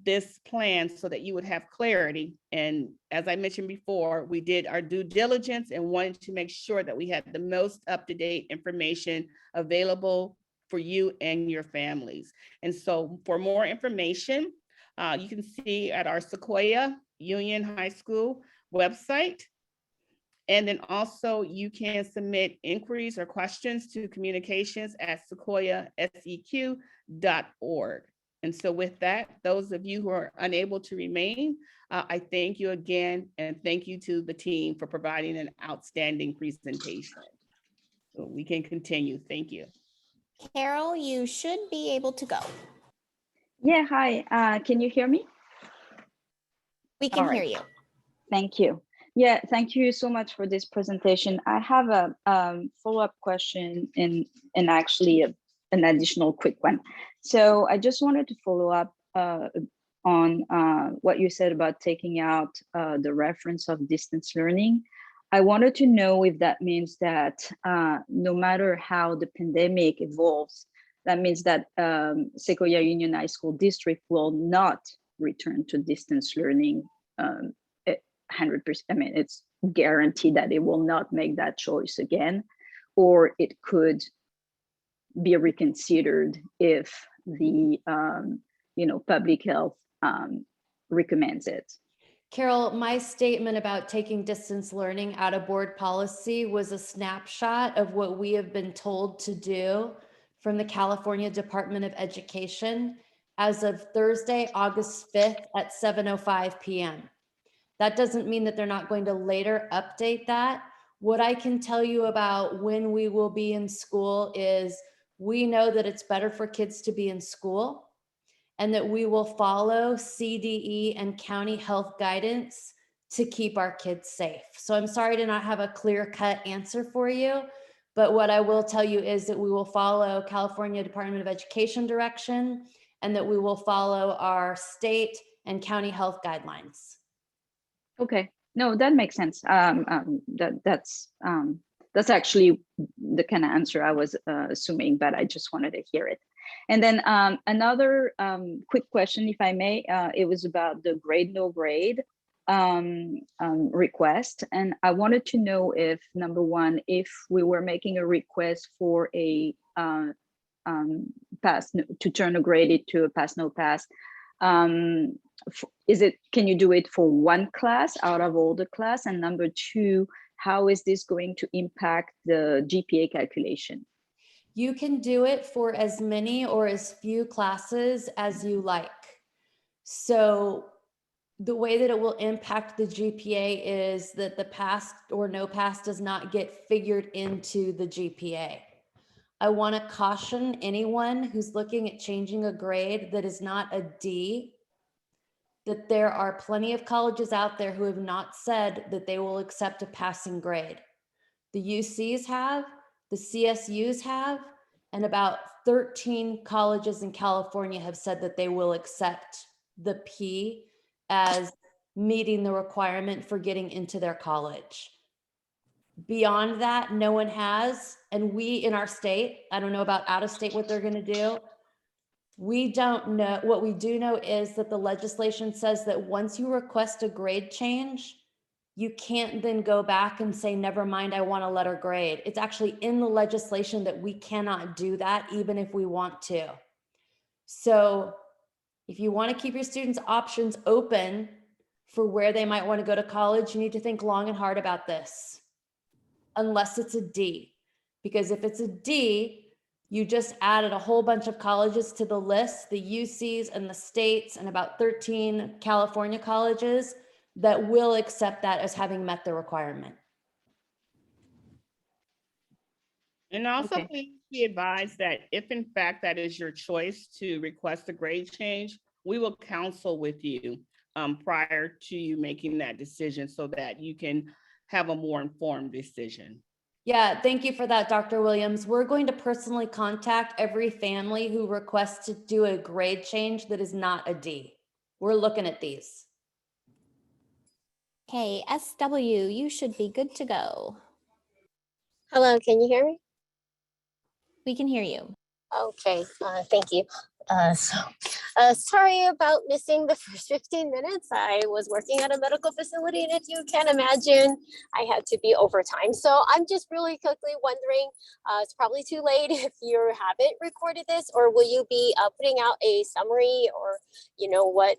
this plan so that you would have clarity. And as I mentioned before, we did our due diligence and wanted to make sure that we had the most up-to-date information available for you and your families. And so for more information, you can see at our Sequoia Union High School website. And then also you can submit inquiries or questions to communications@sequoiaseq.org. And so with that, those of you who are unable to remain, I thank you again, and thank you to the team for providing an outstanding presentation. So we can continue. Thank you. Carol, you should be able to go. Yeah, hi. Can you hear me? We can hear you. Thank you. Yeah, thank you so much for this presentation. I have a follow-up question and actually an additional quick one. So I just wanted to follow up on what you said about taking out the reference of distance learning. I wanted to know if that means that no matter how the pandemic evolves, that means that Sequoia Union High School District will not return to distance learning 100%. I mean, it's guaranteed that it will not make that choice again, or it could be reconsidered if the public health recommends it. Carol, my statement about taking distance learning out of board policy was a snapshot of what we have been told to do from the California Department of Education. as of Thursday, August 5th at 7:05 p.m. That doesn't mean that they're not going to later update that. What I can tell you about when we will be in school is we know that it's better for kids to be in school and that we will follow CDE and county health guidance to keep our kids safe. So I'm sorry to not have a clear-cut answer for you, but what I will tell you is that we will follow California Department of Education direction and that we will follow our state and county health guidelines. Okay, no, that makes sense. That's actually the kind of answer I was assuming, but I just wanted to hear it. And then another quick question, if I may, it was about the grade no grade request. And I wanted to know if, number one, if we were making a request for a pass, to turn a grade into a pass no pass, can you do it for one class out of all the class? And number two, how is this going to impact the GPA calculation? You can do it for as many or as few classes as you like. So the way that it will impact the GPA is that the pass or no pass does not get figured into the GPA. I want to caution anyone who's looking at changing a grade that is not a D, that there are plenty of colleges out there who have not said that they will accept a passing grade. The UCs have, the CSUs have, and about 13 colleges in California have said that they will accept the P as meeting the requirement for getting into their college. Beyond that, no one has, and we in our state, I don't know about out of state what they're going to do. We don't know. What we do know is that the legislation says that once you request a grade change, you can't then go back and say, never mind, I want a letter grade. It's actually in the legislation that we cannot do that even if we want to. So if you want to keep your students' options open for where they might want to go to college, you need to think long and hard about this, unless it's a D. Because if it's a D, you just added a whole bunch of colleges to the list, the UCs and the states and about 13 California colleges that will accept that as having met the requirement. And also please be advised that if in fact that is your choice to request a grade change, we will counsel with you prior to you making that decision so that you can have a more informed decision. Yeah, thank you for that, Dr. Williams. We're going to personally contact every family who requests to do a grade change that is not a D. We're looking at these. Okay, SW, you should be good to go. Hello, can you hear me? We can hear you. Okay, thank you. Sorry about missing the first 15 minutes. I was working at a medical facility, and if you can imagine, I had to be overtime. So I'm just really quickly wondering, it's probably too late if you haven't recorded this, or will you be putting out a summary or, you know, what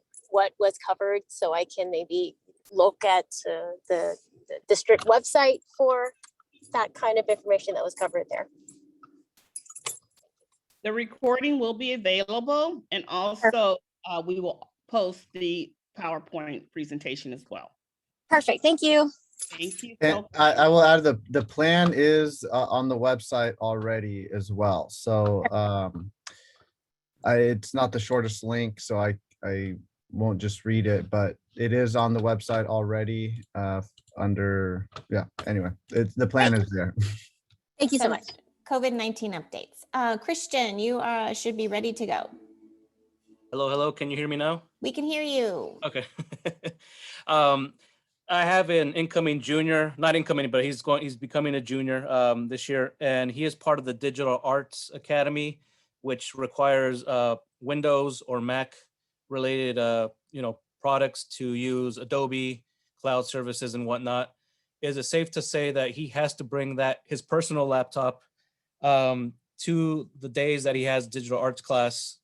was covered so I can maybe look at the district website for that kind of information that was covered there? The recording will be available, and also we will post the PowerPoint presentation as well. Perfect. Thank you. Thank you. And I will add the plan is on the website already as well. So it's not the shortest link, so I won't just read it, but it is on the website already under, yeah, anyway, the plan is there. Thank you so much. COVID-19 updates. Christian, you should be ready to go. Hello. Can you hear me now? We can hear you. Okay. I have an incoming junior, not incoming, but he's becoming a junior this year, and he is part of the Digital Arts Academy, which requires Windows or Mac related, products to use Adobe, cloud services, and whatnot. Is it safe to say that he has to bring his personal laptop to the days that he has digital arts class?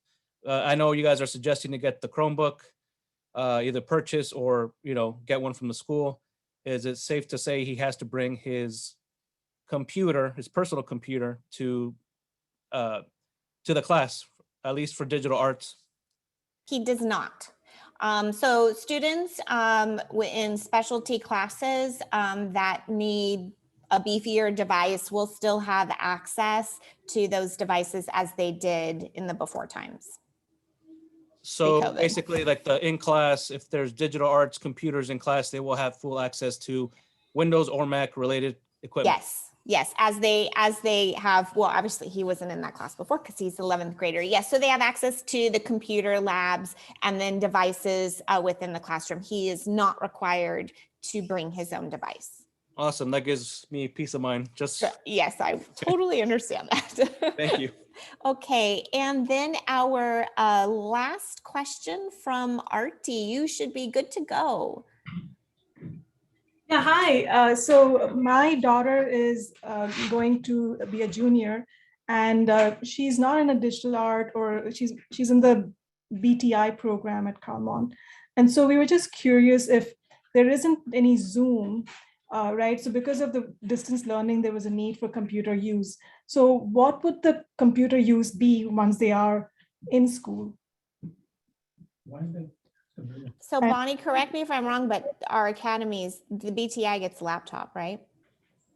I know you guys are suggesting to get the Chromebook, either purchase or get one from the school. Is it safe to say he has to bring his computer, his personal computer, to the class, at least for digital arts? He does not. So students in specialty classes that need a beefier device will still have access to those devices as they did in the before times. So Pre-COVID. basically, like the in class, if there's digital arts computers in class, they will have full access to Windows or Mac related equipment. Yes, as they have, well, obviously he wasn't in that class before because he's 11th grader. Yes, so they have access to the computer labs and then devices within the classroom. He is not required to bring his own device. Awesome. That gives me peace of mind. Just Yes, I totally understand that. thank you. Okay, and then our last question from Artie. You should be good to go. Yeah, hi. So my daughter is going to be a junior, and she's not in a digital art, or she's in the BTI program at Calmont. And so we were just curious if there isn't any Zoom, right? So because of the distance learning, there was a need for computer use. So what would the computer use be once they are in school? So Bonnie, correct me if I'm wrong, but our academies, the BTI gets laptop, right?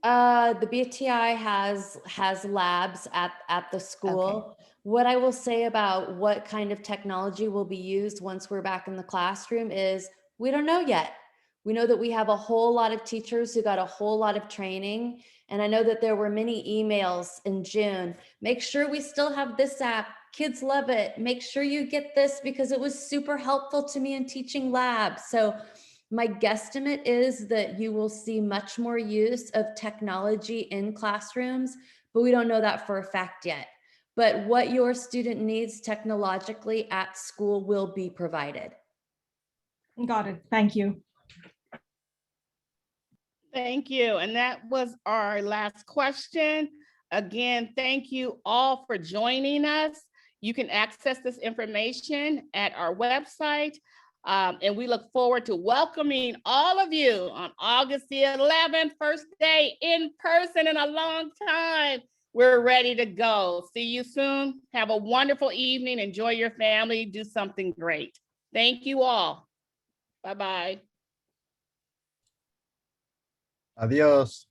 The BTI has labs at the school. Okay. What I will say about what kind of technology will be used once we're back in the classroom is we don't know yet. We know that we have a whole lot of teachers who got a whole lot of training. And I know that there were many emails in June. Make sure we still have this app. Kids love it. Make sure you get this because it was super helpful to me in teaching labs. So my guesstimate is that you will see much more use of technology in classrooms, but we don't know that for a fact yet. But what your student needs technologically at school will be provided. Got it. Thank you. Thank you. And that was our last question. Again, thank you all for joining us. You can access this information at our website. And we look forward to welcoming all of you on August the 11th, first day in person in a long time. We're ready to go. See you soon. Have a wonderful evening. Enjoy your family. Do something great. Thank you all. Bye-bye. Adios.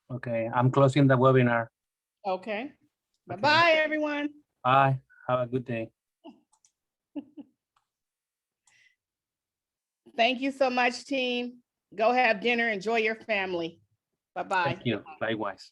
Okay, I'm closing the webinar. Okay. Bye-bye, everyone. Bye. Have a good day. Thank you so much, team. Go have dinner. Enjoy your family. Bye-bye. Thank you. Likewise.